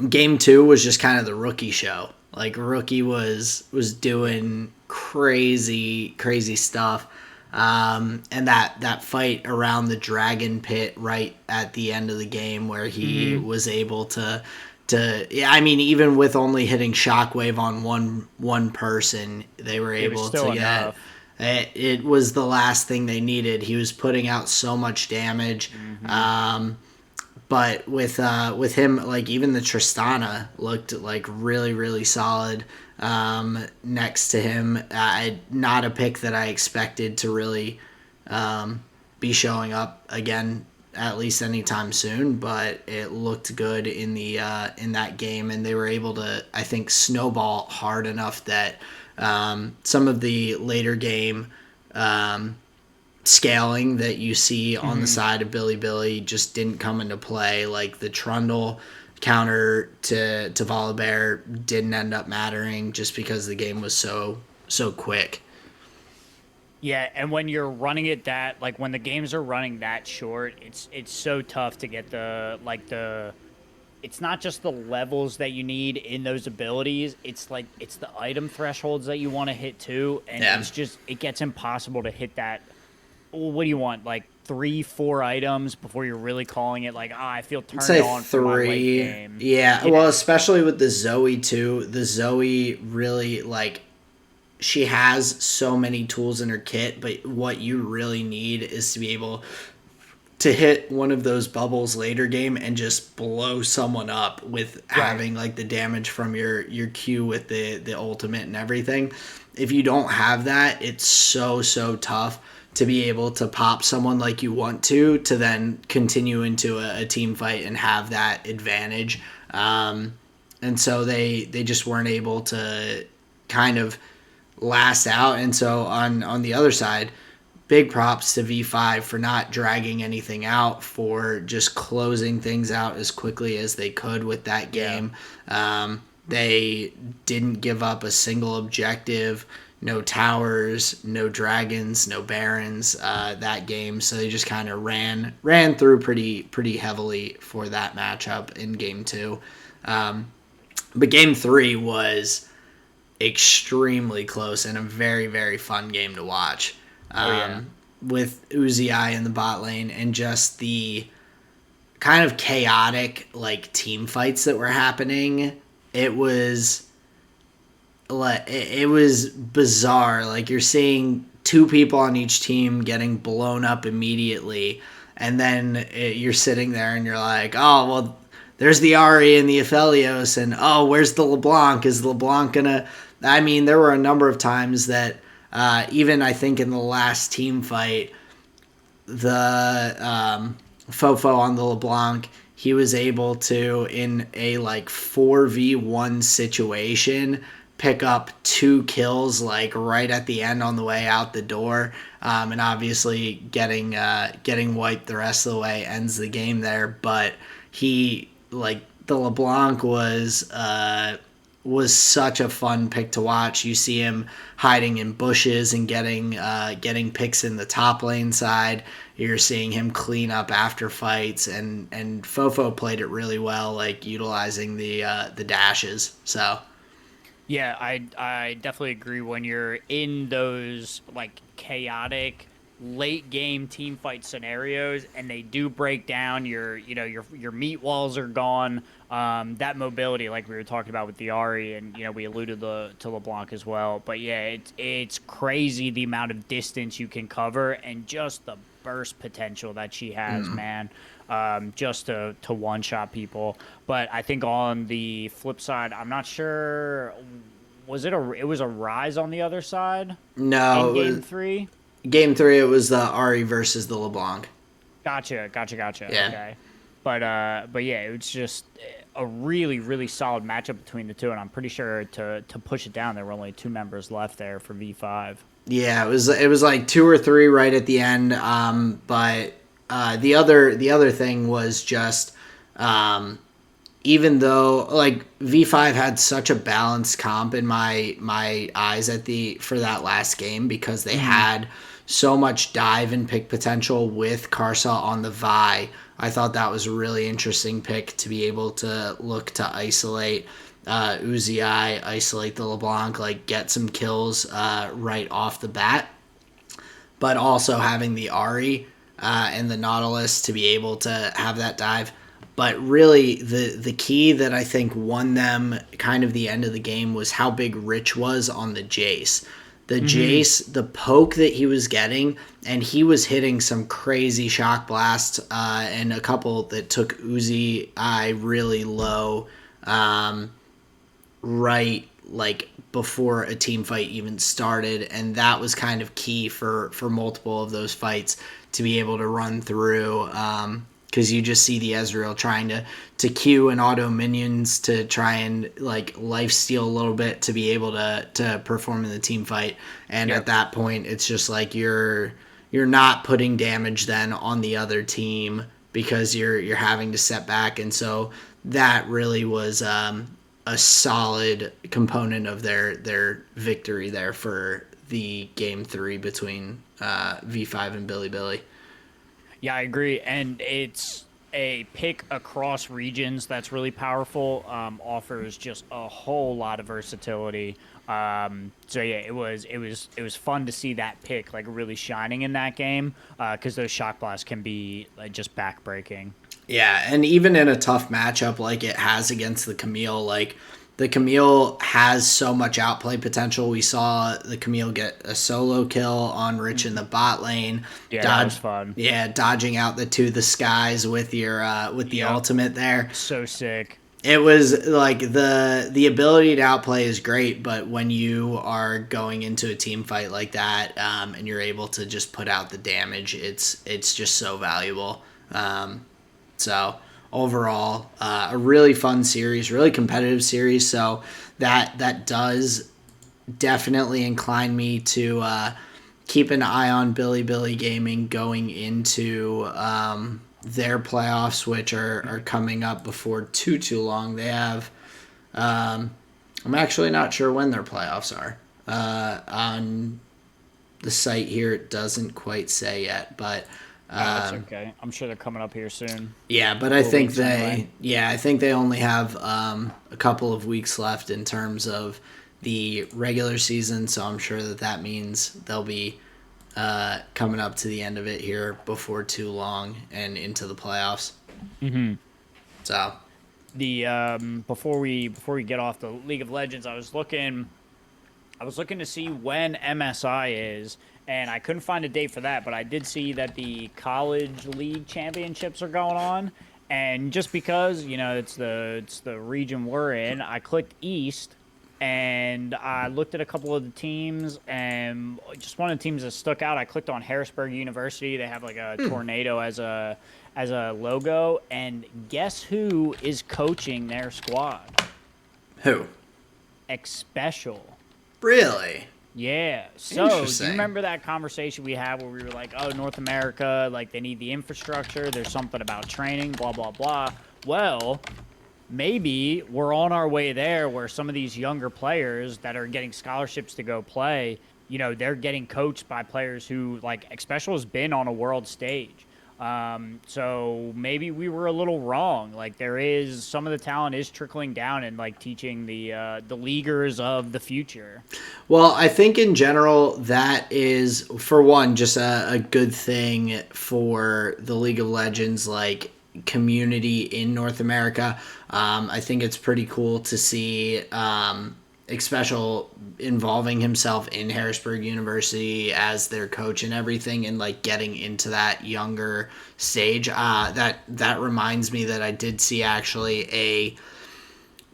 Game 2 was just kind of the rookie show. Like rookie was doing crazy stuff. And that fight around the dragon pit right at the end of the game where he was able to yeah, I mean even with only hitting shockwave on one person, they were It was able still to get enough. it was the last thing they needed. He was putting out so much damage. But with him, like even the Tristana looked like really solid next to him. Not a pick that I expected to really be showing up again, at least anytime soon. But it looked good in the in that game, and they were able to, I think, snowball hard enough that some of the later game scaling that you see on the side of Billy just didn't come into play. Like the Trundle counter to Volibear didn't end up mattering just because the game was so quick. Yeah, and when you're running it that like when the games are running that short, it's so tough to get the it's not just the levels that you need in those abilities, it's like it's the item thresholds that you want to hit too, and Yeah. it's just it gets impossible to hit that. What do you want? Like 3, 4 items before you're really calling it like, I feel I'd turned say on for my late 3. game. Yeah, well, Yeah. especially with the Zoe too. The Zoe really like she has so many tools in her kit, but what you really need is to be able to hit one of those bubbles later game and just blow someone up with Right. having like the damage from your Q with the ultimate and everything. If you don't have that, it's so tough to be able to pop someone like you want to then continue into a team fight and have that advantage. And so they just weren't able to kind of last out. And so on the other side, big props to V5 for not dragging anything out, for just closing things out as quickly as they could with that game. They didn't give up a single objective, no towers, no dragons, no barons that game. So they just kind of ran through pretty heavily for that matchup in game 2. But game 3 was extremely close and a very fun game to watch. Oh yeah. With Uzi I in the bot lane and just the kind of chaotic like team fights that were happening it was it was bizarre. Like, you're seeing two people on each team getting blown up immediately, and then you're sitting there and you're like, oh well, there's the Ari and the Aphelios, and oh, where's the LeBlanc? Is LeBlanc gonna? I mean, there were a number of times that even I think in the last team fight, the Fofo on the LeBlanc, he was able to, in a like 4v1 situation, pick up 2 kills like right at the end on the way out the door, and obviously getting wiped the rest of the way ends the game there. But he, like, the LeBlanc was such a fun pick to watch. You see him hiding in bushes and getting picks in the top lane side. You're seeing him clean up after fights, and Fofo played it really well, like utilizing the dashes. So Yeah, I definitely agree. When you're in those like chaotic late game team fight scenarios and they do break down, your meat walls are gone. That mobility, like we were talking about with the Ari, and we alluded to LeBlanc as well. But yeah, it's crazy the amount of distance you can cover and just the burst potential that she has, man. Just to one shot people. But I think on the flip side, I'm not sure. It was a Rise on the other side no, in game three? game 3 it was the Ari versus the LeBlanc. Gotcha. Yeah. Okay. But yeah, it's just a really, really solid matchup between the two, and I'm pretty sure to push it down, there were only 2 members left there for V5. Yeah, it was like 2 or 3 right at the end. But the other thing was just, even though like V5 had such a balanced comp in my eyes for that last game, because they had so much dive and pick potential with Karsa on the Vi. I thought that was a really interesting pick to be able to look to isolate Uzi, isolate the LeBlanc, like get some kills right off the bat, but also having the Ari and the Nautilus to be able to have that dive. But really, the key that I think won them kind of the end of the game was how big Rich was on the Jace. The Jace, the poke that he was getting, and he was hitting some crazy shock blasts, and a couple that took Uzi really low, right like before a team fight even started, and that was kind of key for multiple of those fights to be able to run through, because you just see the Ezreal trying to queue and auto minions to try and like lifesteal a little bit to be able to perform in the team fight. And Yep. at that point, it's just like you're not putting damage then on the other team because you're having to step back. And so that really was a solid component of their victory there for the game 3 between V5 and Billy. Yeah, I agree. And it's a pick across regions that's really powerful. Offers just a whole lot of versatility. So yeah, it was fun to see that pick like really shining in that game, because those shock blasts can be like, just backbreaking. Yeah, and even in a tough matchup like it has against the Camille, like the Camille has so much outplay potential. We saw the Camille get a solo kill on Rich in the bot lane. Yeah, that was fun. Yeah, dodging out the skies with your with the Yep. ultimate there. So sick. It was like the ability to outplay is great, but when you are going into a team fight like that, and you're able to just put out the damage, it's just so valuable. So overall, a really fun series, really competitive series. So that does definitely incline me to keep an eye on Billy Gaming going into their playoffs, which are coming up before too long. They have, I'm actually not sure when their playoffs are. On the site here, it doesn't quite say yet, but That's okay. I'm sure they're coming up here soon. yeah, but I think Weeks anyway. I think they only have a couple of weeks left in terms of the regular season, so I'm sure that means they'll be coming up to the end of it here before too long and into the playoffs. Mm-hmm. So the before we get off the League of Legends, I was looking to see when MSI is, and I couldn't find a date for that, but I did see that the college league championships are going on. And just because, it's the region we're in, I clicked East and I looked at a couple of the teams, and just one of the teams that stuck out, I clicked on Harrisburg University. They have like a tornado as a logo, and guess who is coaching their squad? Who? Special. Really? Yeah. So, do Interesting. you remember that conversation we had where we were like, oh, North America, like they need the infrastructure. There's something about training, blah, blah, blah. Well, maybe we're on our way there where some of these younger players that are getting scholarships to go play, they're getting coached by players who, like, Special has been on a world stage. So maybe we were a little wrong. Like, there is some of the talent is trickling down and like teaching the leaguers of the future. Well, I think in general that is, for one, just a good thing for the League of Legends like community in North America. I think it's pretty cool to see Special involving himself in Harrisburg University as their coach and everything, and like getting into that younger stage. That reminds me that I did see actually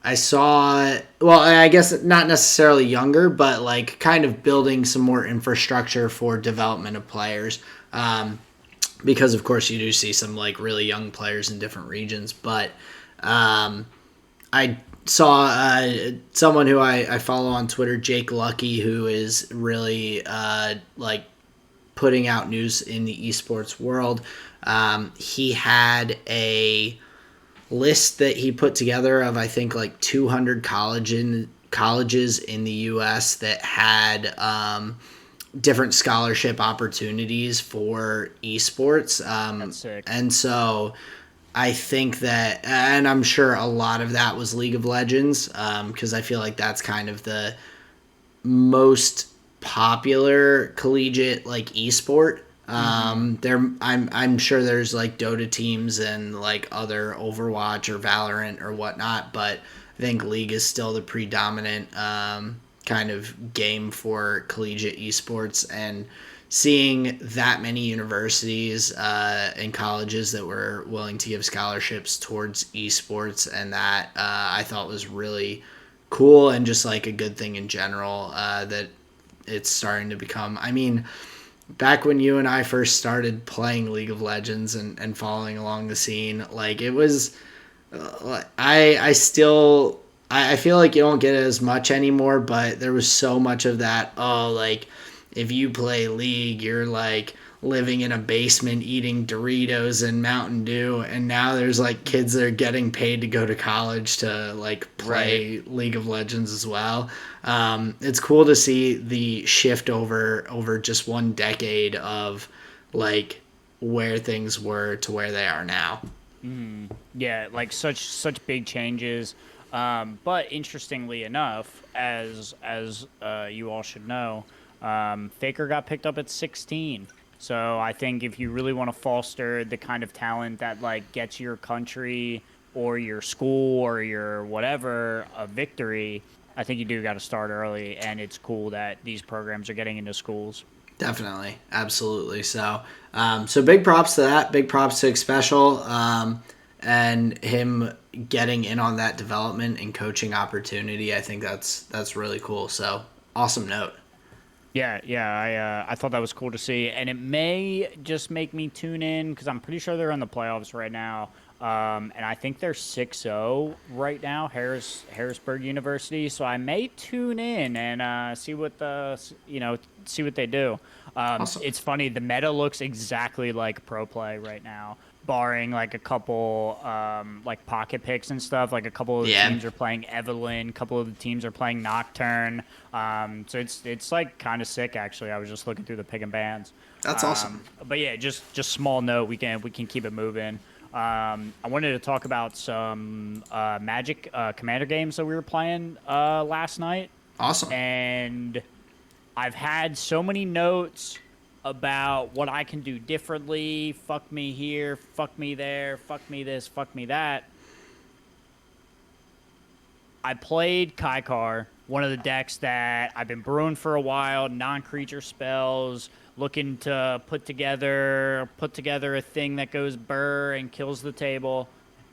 I saw, well, I guess not necessarily younger, but like kind of building some more infrastructure for development of players. Because of course you do see some like really young players in different regions, but I saw someone who I follow on Twitter, Jake Lucky, who is really like putting out news in the esports world. He had a list that he put together of I think like 200 colleges in the U.S. that had different scholarship opportunities for esports. That's sick. And so I think that, and I'm sure a lot of that was League of Legends, because I feel like that's kind of the most popular collegiate like esport. I'm sure there's like Dota teams and like other Overwatch or Valorant or whatnot, but I think League is still the predominant kind of game for collegiate esports, and seeing that many universities and colleges that were willing to give scholarships towards esports, and that I thought was really cool, and just like a good thing in general that it's starting to become. I mean, back when you and I first started playing League of Legends and following along the scene, like it was, I feel like you don't get it as much anymore, but there was so much of that. Oh, like if you play League, you're like living in a basement eating Doritos and Mountain Dew, and now there's like kids that are getting paid to go to college to like play League of Legends as well. It's cool to see the shift over just one decade of like where things were to where they are now. Yeah, like such big changes. But interestingly enough, as you all should know, Faker got picked up at 16. So I think if you really want to foster the kind of talent that like gets your country or your school or your whatever a victory, I think you do got to start early, and it's cool that these programs are getting into schools. Definitely, absolutely. So, so big props to that. Big props to Special, and him getting in on that development and coaching opportunity. I think that's really cool. So, awesome note. Yeah, I thought that was cool to see, and it may just make me tune in because I'm pretty sure they're in the playoffs right now, and I think they're 6-0 right now, Harrisburg University. So I may tune in and see what see what they do. Awesome. It's funny, the meta looks exactly like pro play right now, barring like a couple like pocket picks and stuff. Like a couple of the Yeah. teams are playing Evelyn, a couple of the teams are playing Nocturne. So it's like kind of sick actually. I was just looking through the pick and bans. That's awesome. But yeah, just small note. We can keep it moving. I wanted to talk about some Magic Commander games that we were playing last night, Awesome. and I've had so many notes about what I can do differently. Fuck me here, fuck me there, fuck me this, fuck me that. I played Kaikar, one of the decks that I've been brewing for a while, non-creature spells, looking to put together a thing that goes burr and kills the table.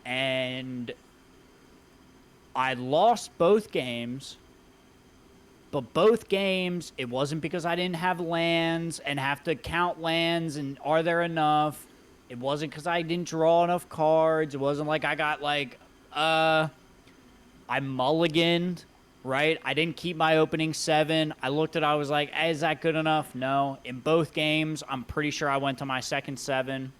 And I lost both games, but both games, it wasn't because I didn't have lands and have to count lands and are there enough. It wasn't because I didn't draw enough cards. It wasn't like I got like, I mulliganed, right? I didn't keep my opening 7. I looked at it, I was like, is that good enough? No. In both games, I'm pretty sure I went to my second 7.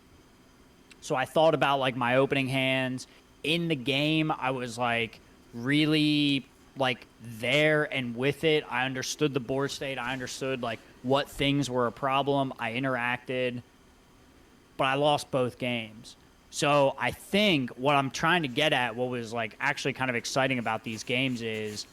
So I thought about like my opening hands. In the game, I was like really like there and with it. I understood the board state. I understood like what things were a problem. I interacted, but I lost both games. So I think what I'm trying to get at, what was like actually kind of exciting about these games is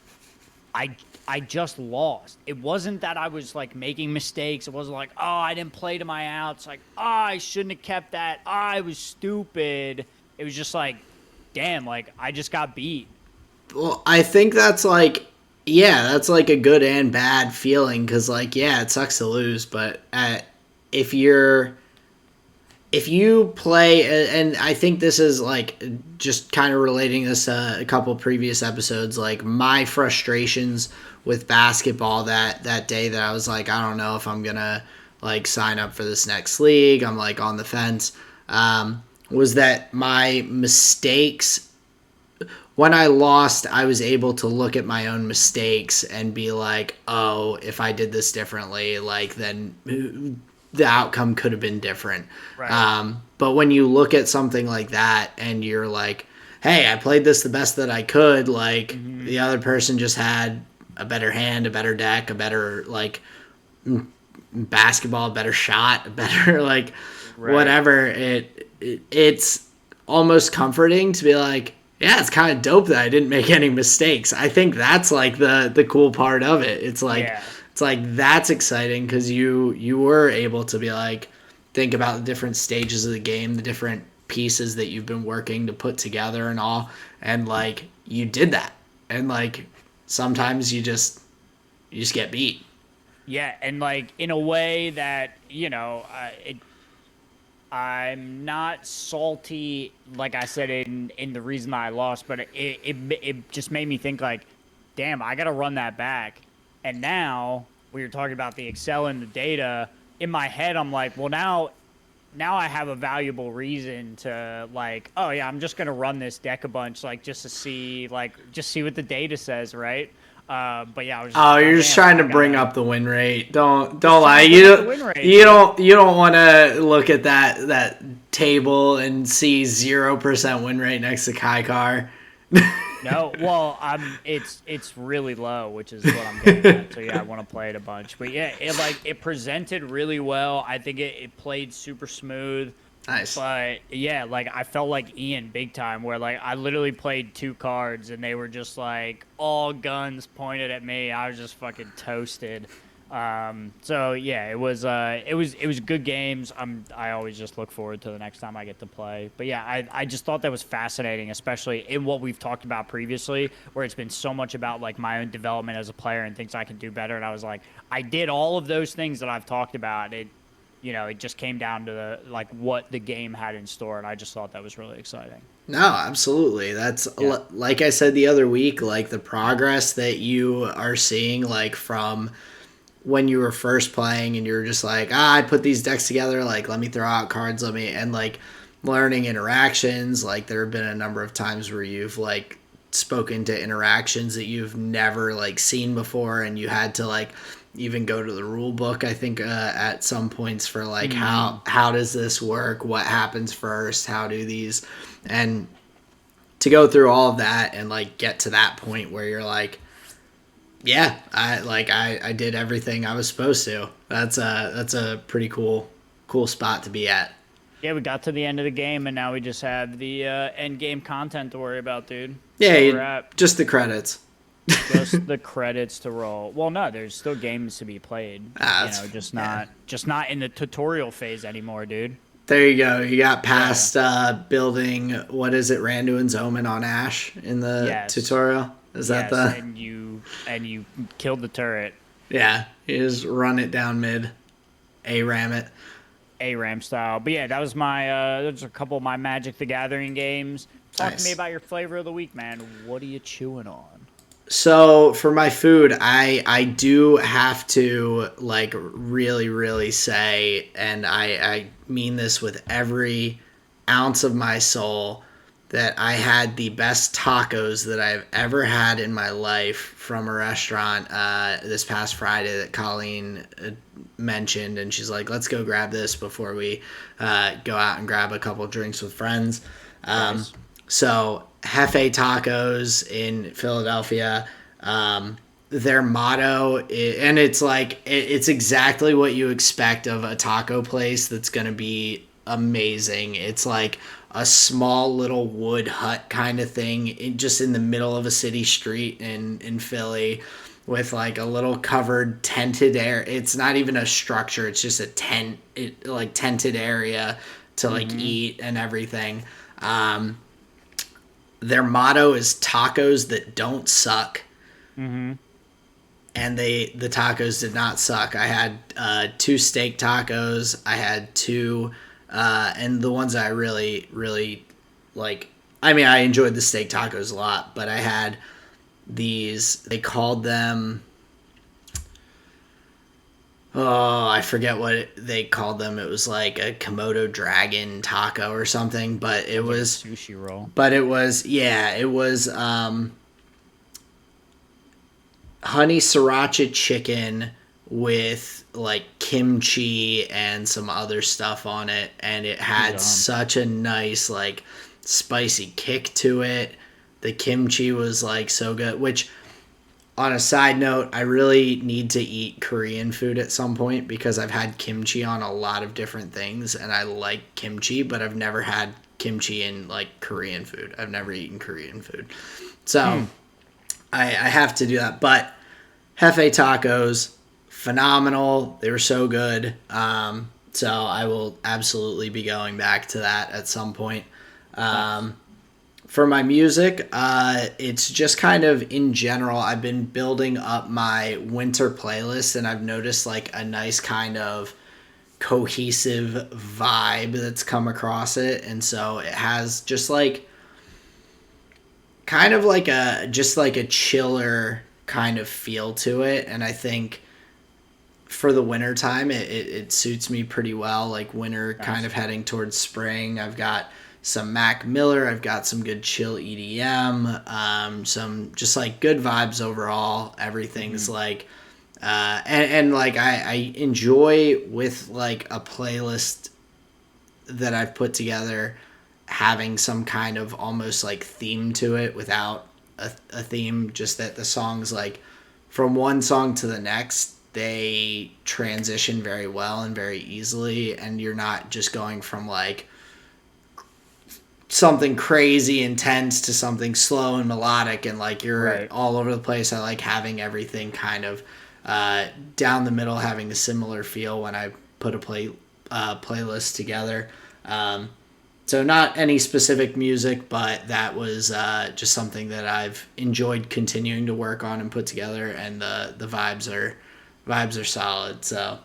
I I just lost. It wasn't that I was like making mistakes. It wasn't like, oh, I didn't play to my outs. Like, oh, I shouldn't have kept that. Oh, I was stupid. It was just like, damn, like I just got beat. Well, I think that's like, yeah, that's like a good and bad feeling because, like, yeah, it sucks to lose, but if you're if you play, and I think this is like just kind of relating this to a couple previous episodes, like my frustrations with basketball that day that I was like, I don't know if I'm gonna like sign up for this next league. I'm like on the fence. Was that my mistakes? When I lost, I was able to look at my own mistakes and be like, oh, if I did this differently, like then the outcome could have been different. Right. But when you look at something like that and you're like, hey, I played this the best that I could, like the other person just had a better hand, a better deck, a better like basketball, a better shot, a better like Right. whatever. It's almost comforting to be like, yeah, it's kind of dope that I didn't make any mistakes. I think that's like the cool part of it. Yeah. It's like that's exciting because you were able to be like think about the different stages of the game, the different pieces that you've been working to put together and all, and like you did that. And like sometimes you just get beat. Yeah, and like in a way that I'm not salty, like I said in the reason I lost, but it just made me think like, damn, I got to run that back. And now we were talking about the Excel and the data. In my head, I'm like, well, now I have a valuable reason to like, oh yeah, I'm just gonna run this deck a bunch, like just to see, like just see what the data says, right? But yeah, I was just Oh, like, oh you're just damn, trying I to bring gotta up the win rate. Don't just lie. trying to bring up the win rate, dude. You don't want to look at that table and see 0% win rate next to Kai Car. No, well, it's really low, which is what I'm getting at. So yeah, I want to play it a bunch. But yeah, it presented really well. I think it played super smooth. Nice. But yeah, like I felt like Ian big time, where like I literally played 2 cards and they were just like all guns pointed at me. I was just fucking toasted. So yeah, it was good games. I always just look forward to the next time I get to play. But yeah, I just thought that was fascinating, especially in what we've talked about previously, where it's been so much about like my own development as a player and things I can do better. And I was like, I did all of those things that I've talked about. It just came down to like what the game had in store, and I just thought that was really exciting. No, absolutely. That's Yeah. like I said the other week, like the progress that you are seeing, like from when you were first playing and you're just like, I put these decks together, like let me throw out cards, and like learning interactions. Like there have been a number of times where you've like spoken to interactions that you've never like seen before, and you had to like even go to the rule book, I think, at some points for like how does this work, what happens first, how do these, and to go through all of that and like get to that point where you're like, yeah, I did everything I was supposed to. That's a pretty cool spot to be at. Yeah, we got to the end of the game, and now we just have the end game content to worry about, dude. Yeah, So we're at just the credits. just the credits to roll. Well, no, there's still games to be played. Just not in the tutorial phase anymore, dude. There you go. You got Yeah. past building, what is it, Randuin's Omen on Ash in the Yes. tutorial? Is that Yes, the? and you killed the turret. Yeah, you just run it down mid, A ram it. ARAM style. But yeah, that was my those are a couple of my Magic the Gathering games. Talk to me Nice. about your flavor of the week, man. What are you chewing on? So for my food, I do have to like really say, and I mean this with every ounce of my soul, that I had the best tacos that I've ever had in my life from a restaurant this past Friday that Colleen mentioned, and she's like, "Let's go grab this before we go out and grab a couple drinks with friends." Um, Nice. so Hefe Tacos in Philadelphia. Their motto, and it's like it's exactly what you expect of a taco place that's going to be amazing. It's like a small little wood hut kind of thing, just in the middle of a city street in Philly, with like a little covered tented air. It's not even a structure; it's just a tent, like tented area to like Mm-hmm. eat and everything. Um, their motto is tacos that don't suck, Mm-hmm. and the tacos did not suck. I had two steak tacos. I had two, and the ones I really like. I mean, I enjoyed the steak tacos a lot, but I had these. They called them. Oh, I forget what they called them. It was like a Komodo dragon taco or something, but it Sounds like a was. sushi roll. But it was, yeah, it was honey sriracha chicken with like kimchi and some other stuff on it, and it had Yum. such a nice like spicy kick to it. The kimchi was like so good, which on a side note, I really need to eat Korean food at some point because I've had kimchi on a lot of different things and I like kimchi, but I've never had kimchi in like Korean food. I've never eaten Korean food. So Hmm. I have to do that. But Hefe tacos, phenomenal. They were so good. So I will absolutely be going back to that at some point. Nice. For my music, it's just kind of in general. I've been building up my winter playlist, and I've noticed like a nice kind of cohesive vibe that's come across it. And so it has just like kind of like a just like a chiller kind of feel to it. And I think for the winter time it suits me pretty well, like winter kind Nice. of heading towards spring. I've got some Mac Miller, I've got some good chill EDM, some just like good vibes overall. Everything's Mm-hmm. like and like I enjoy with like a playlist that I've put together having some kind of almost like theme to it without a theme, just that the songs like from one song to the next they transition very well and very easily, and you're not just going from like something crazy intense to something slow and melodic and like you're Right. all over the place. I like having everything kind of down the middle, having a similar feel when I put a playlist together. Um, so not any specific music, but that was just something that I've enjoyed continuing to work on and put together, and the vibes are solid. So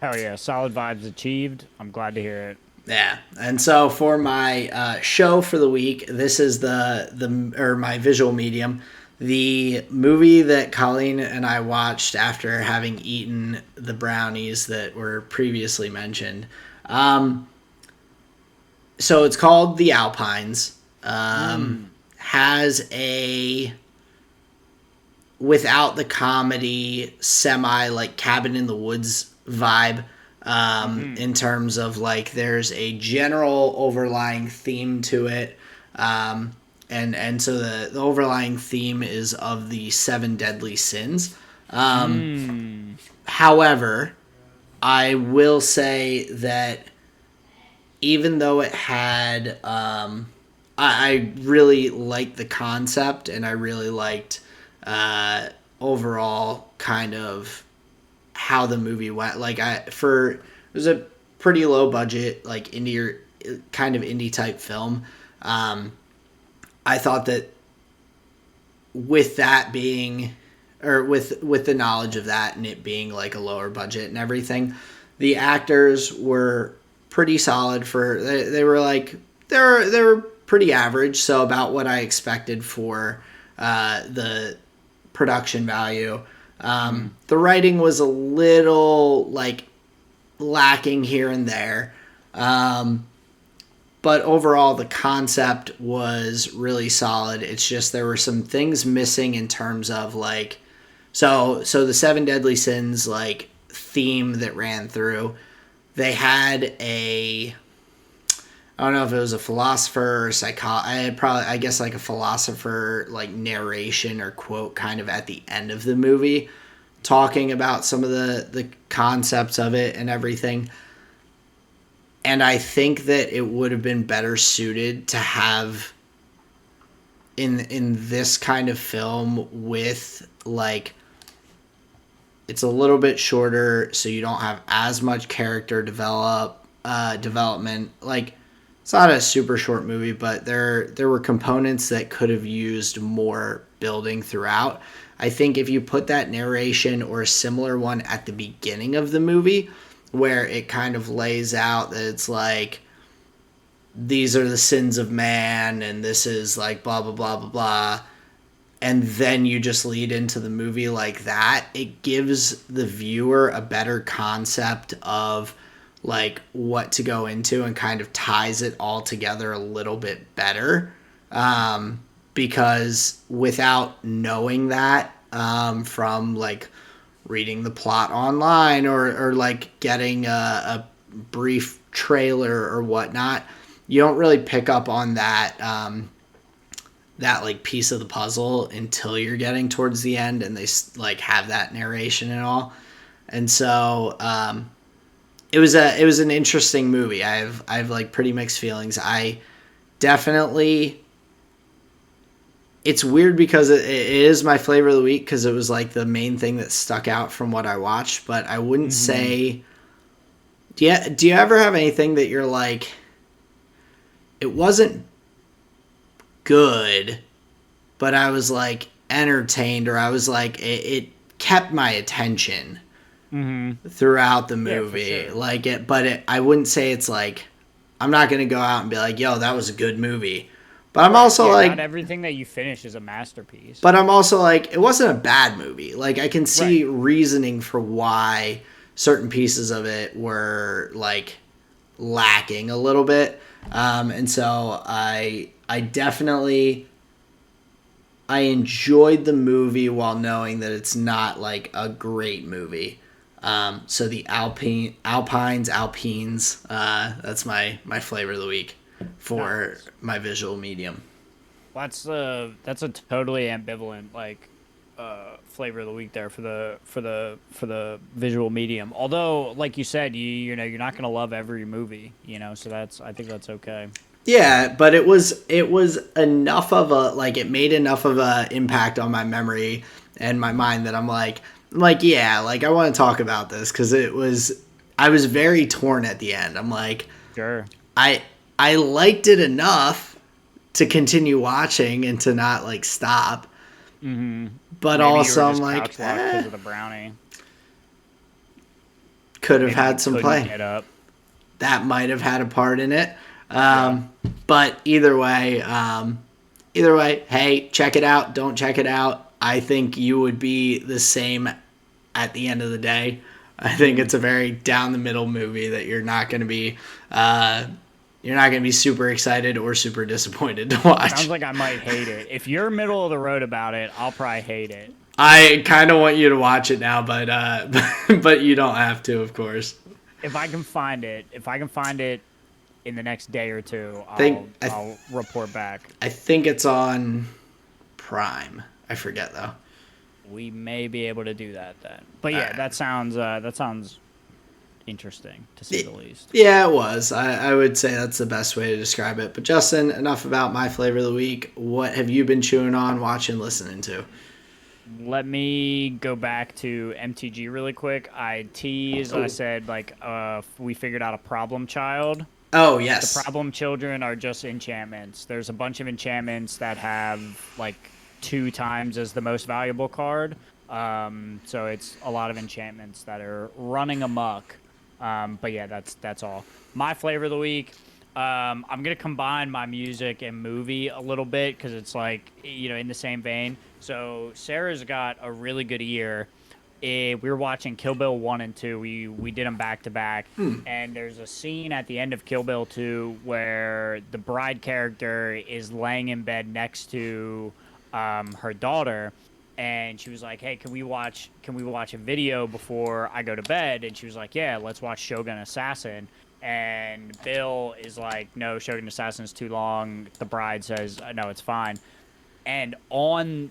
Hell yeah. Solid vibes achieved. I'm glad to hear it. yeah, and so for my show for the week, this is the or my visual medium, the movie that Colleen and I watched after having eaten the brownies that were previously mentioned. Um, so it's called The Alpines. Mm. Has a without the comedy semi like cabin in the woods vibe, Mm-hmm. in terms of like there's a general overlying theme to it, and so the overlying theme is of the seven deadly sins. Mm. However, I will say that even though it had I really liked the concept, and I really liked overall kind of how the movie went. Like it was a pretty low budget, like indie kind of indie type film. I thought that with that being, or with the knowledge of that and it being like a lower budget and everything, the actors were pretty solid for they were like they were pretty average, so about what I expected for the production value. The writing was a little like lacking here and there. But overall, the concept was really solid. It's just there were some things missing in terms of like, so the Seven Deadly Sins like theme that ran through. They had a, I don't know if it was a philosopher or I guess like a philosopher like narration or quote kind of at the end of the movie, talking about some of the concepts of it and everything. And I think that it would have been better suited to have in this kind of film with like, it's a little bit shorter, so you don't have as much character development. Like, it's not a super short movie, but there were components that could have used more building throughout. I think if you put that narration or a similar one at the beginning of the movie, where it kind of lays out that it's like, these are the sins of man and this is like blah blah blah blah blah, and then you just lead into the movie like that, it gives the viewer a better concept of like what to go into and kind of ties it all together a little bit better, because without knowing that, from like reading the plot online or like getting a brief trailer or whatnot, you don't really pick up on that that like piece of the puzzle until you're getting towards the end and they like have that narration and all. And so it was an interesting movie. I've like pretty mixed feelings. I definitely, it's weird because it is my flavor of the week because it was like the main thing that stuck out from what I watched, but I wouldn't say, do you ever have anything that you're like, it wasn't good, but I was like entertained, or I was like, it kept my attention throughout the movie. Yeah, for sure. Like it, but I wouldn't say it's like, I'm not going to go out and be like, yo, that was a good movie. But I'm also like, not everything that you finish is a masterpiece. But I'm also like, it wasn't a bad movie. Like I can see reasoning for why certain pieces of it were like lacking a little bit. And so I definitely, I enjoyed the movie while knowing that it's not like a great movie. So the Alpines, that's my flavor of the week for my visual medium. That's a totally ambivalent like flavor of the week there for the visual medium. Although, like you said, you know you're not gonna love every movie, you know, so I think that's okay. Yeah, but it was enough of a like, it made enough of a impact on my memory and my mind that I'm like yeah, like I want to talk about this because I was very torn at the end. I'm like, sure, I liked it enough to continue watching and to not like stop. But maybe also I'm couch like, because of the brownie. Could have had some play. Get up. That might have had a part in it. But either way, hey, check it out. Don't check it out. I think you would be the same at the end of the day. I think it's a very down the middle movie that you're not going to be super excited or super disappointed to watch. Sounds like I might hate it. If you're middle of the road about it, I'll probably hate it. I kind of want you to watch it now, but but you don't have to, of course. If I can find it in the next day or two, I'll report back. I think it's on Prime. I forget though. We may be able to do that then. But yeah, that sounds interesting to say the least. Yeah, it was. I would say that's the best way to describe it. But Justin, enough about my flavor of the week. What have you been chewing on, watching, listening to? Let me go back to MTG really quick. I teased. I said like we figured out a problem child. Oh, yes. The problem children are just enchantments. There's a bunch of enchantments that have like 2 times as the most valuable card. So it's a lot of enchantments that are running amok. But yeah, that's all. My flavor of the week. I'm gonna combine my music and movie a little bit because it's like in the same vein. So Sarah's got a really good ear. We were watching Kill Bill 1 and 2. We did them back to back, and there's a scene at the end of Kill Bill 2 where the bride character is laying in bed next to her daughter, and she was like, "Hey, can we watch a video before I go to bed?" And she was like, "Yeah, let's watch Shogun Assassin." And Bill is like, "No, Shogun Assassin's too long." The bride says, "No, it's fine." And on,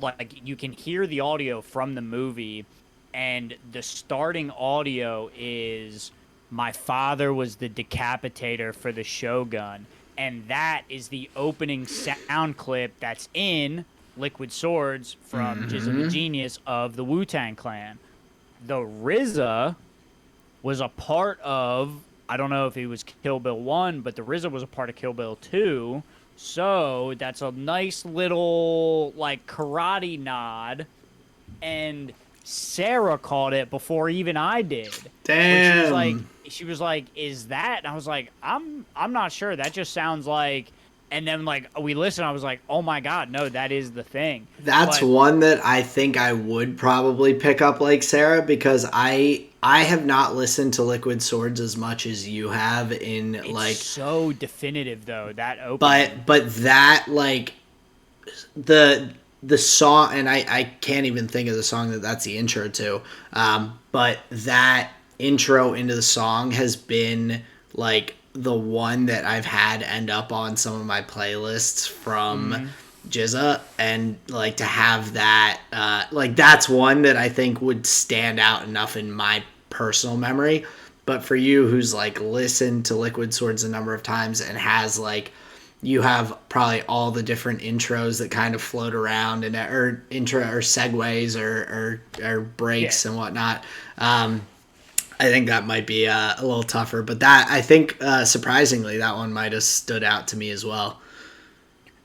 like, you can hear the audio from the movie, and the starting audio is, "My father was the decapitator for the Shogun." And that is the opening sound clip that's in Liquid Swords from Jizza the Genius of the Wu-Tang Clan. The RZA was a part of, I don't know if he was Kill Bill 1, but the RZA was a part of Kill Bill 2. So that's a nice little, like, karate nod. And Sarah caught it before even I did. Damn. She was like, "Is that?" And I was like, I'm not sure. That just sounds like. And then, like, we listened, I was like, "Oh my God, no, that is the thing." That's one that I think I would probably pick up like Sarah, because I have not listened to Liquid Swords as much as you have in It's so definitive though, that opening. but that, like, the song, and I can't even think of the song that's the intro to, but that intro into the song has been like the one that I've had end up on some of my playlists from Jizza, and like to have that, like, that's one that I think would stand out enough in my personal memory. But for you, who's like listened to Liquid Swords a number of times and has, like, you have probably all the different intros that kind of float around, and or intro or segues or breaks and whatnot. I think that might be a little tougher, but that, I think, surprisingly, that one might have stood out to me as well.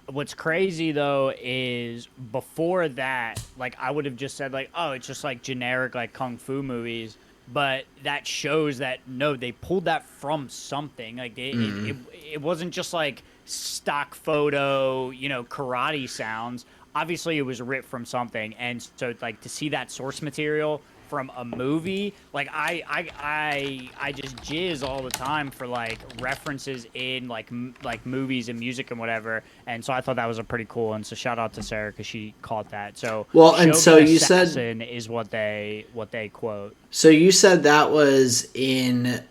What's crazy though is before that, like, I would have just said, like, "Oh, it's just like generic, like, kung fu movies." But that shows that no, they pulled that from something. Like, it wasn't just like stock photo, karate sounds. Obviously, it was ripped from something, and so, like, to see that source material from a movie, like, I just jizz all the time for, like, references in, like, like movies and music and whatever. And so I thought that was a pretty cool. And so shout out to Sarah because she caught that. So Well, and so Shogun you said, Assassin is what they quote. so you said that was in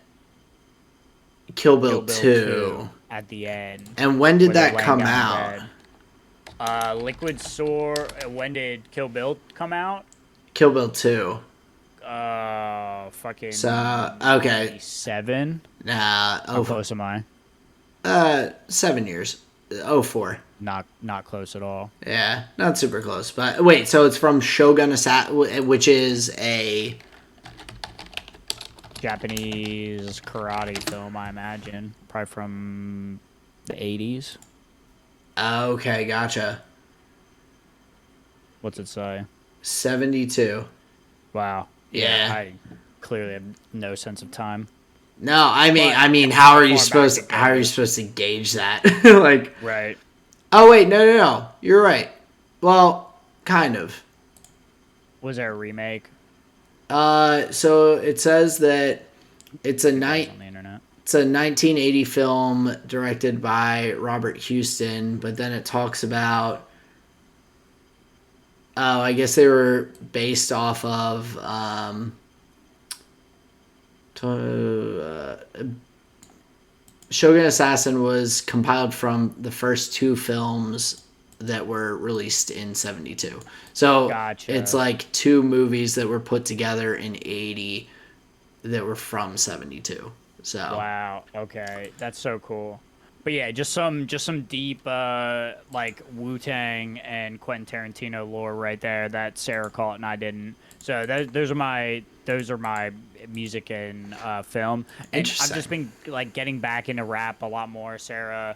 Kill Bill, Kill Bill 2. at the end. And when did Where they're that laying come down in out? bed. Liquid Sword. When did Kill Bill come out? Kill Bill 2. Fucking. So, okay. 7. Nah, How close am I? 7 years. 04. Not close at all. Yeah, not super close. But wait, so it's from Shogun Assassin, which is a Japanese karate film, I imagine. Probably from the 80s. okay, gotcha. What's it say? 72. Wow. Yeah. I clearly have no sense of time. No, I mean, But how are you far back supposed it how are you goes. supposed to gauge that? Like, Right. oh wait, no, you're right. Well, kind of. Was there a remake? So it says that it's a That's night. on the internet. It's a 1980 film directed by Robert Houston, but then it talks about, oh, I guess they were based off of Shogun Assassin was compiled from the first 2 films that were released in 72. So Gotcha. it's like 2 movies that were put together in 80 that were from 72. So Wow. Okay. That's so cool. But yeah, just some deep like Wu-Tang and Quentin Tarantino lore right there that Sarah caught and I didn't. So those are my music and film. And I've just Interesting. been like getting back into rap a lot more. Sarah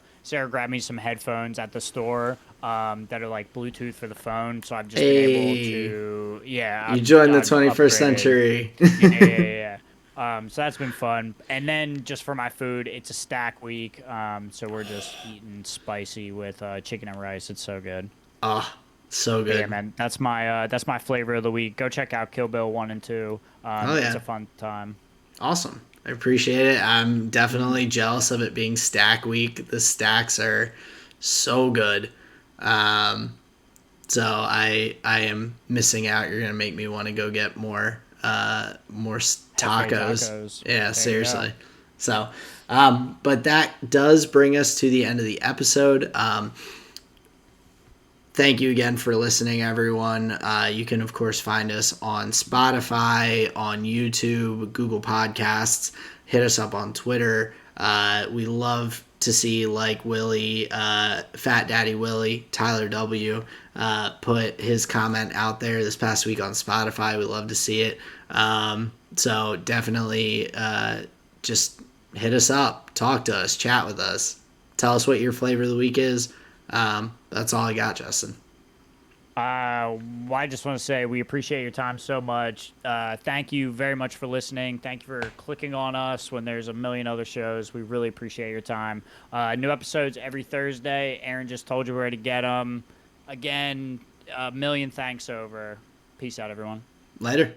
grabbed me some headphones at the store that are like Bluetooth for the phone, so I've just been able Hey, to yeah, you joined the I've 21st upgraded. century. Yeah. So that's been fun. And then just for my food, it's a stack week. So we're just eating spicy with chicken and rice. It's so good. Ah, so But yeah, good. man, that's my flavor of the week. Go check out Kill Bill 1 and 2. Oh It's yeah, a fun time. awesome. I appreciate it. I'm Mhm. definitely jealous of it being stack week. The stacks are so good. Um, so I am missing out. You're gonna make me want to go get more Hefe tacos. tacos. Yeah, There you go. seriously. So, but that does bring us to the end of the episode. Thank you again for listening, everyone. You can, of course, find us on Spotify, on YouTube, Google Podcasts. Hit us up on Twitter. We love to see, like Willie, Fat Daddy Willie, Tyler W., put his comment out there this past week on Spotify. We love to see it. So definitely just hit us up, talk to us, chat with us. Tell us what your flavor of the week is. That's all I got, Justin. Well, I just want to say we appreciate your time so much. Thank you very much for listening. Thank you for clicking on us when there's a million other shows. We really appreciate your time. New episodes every Thursday. Aaron just told you where to get them. Again, a million thanks over. Peace out, everyone. Later.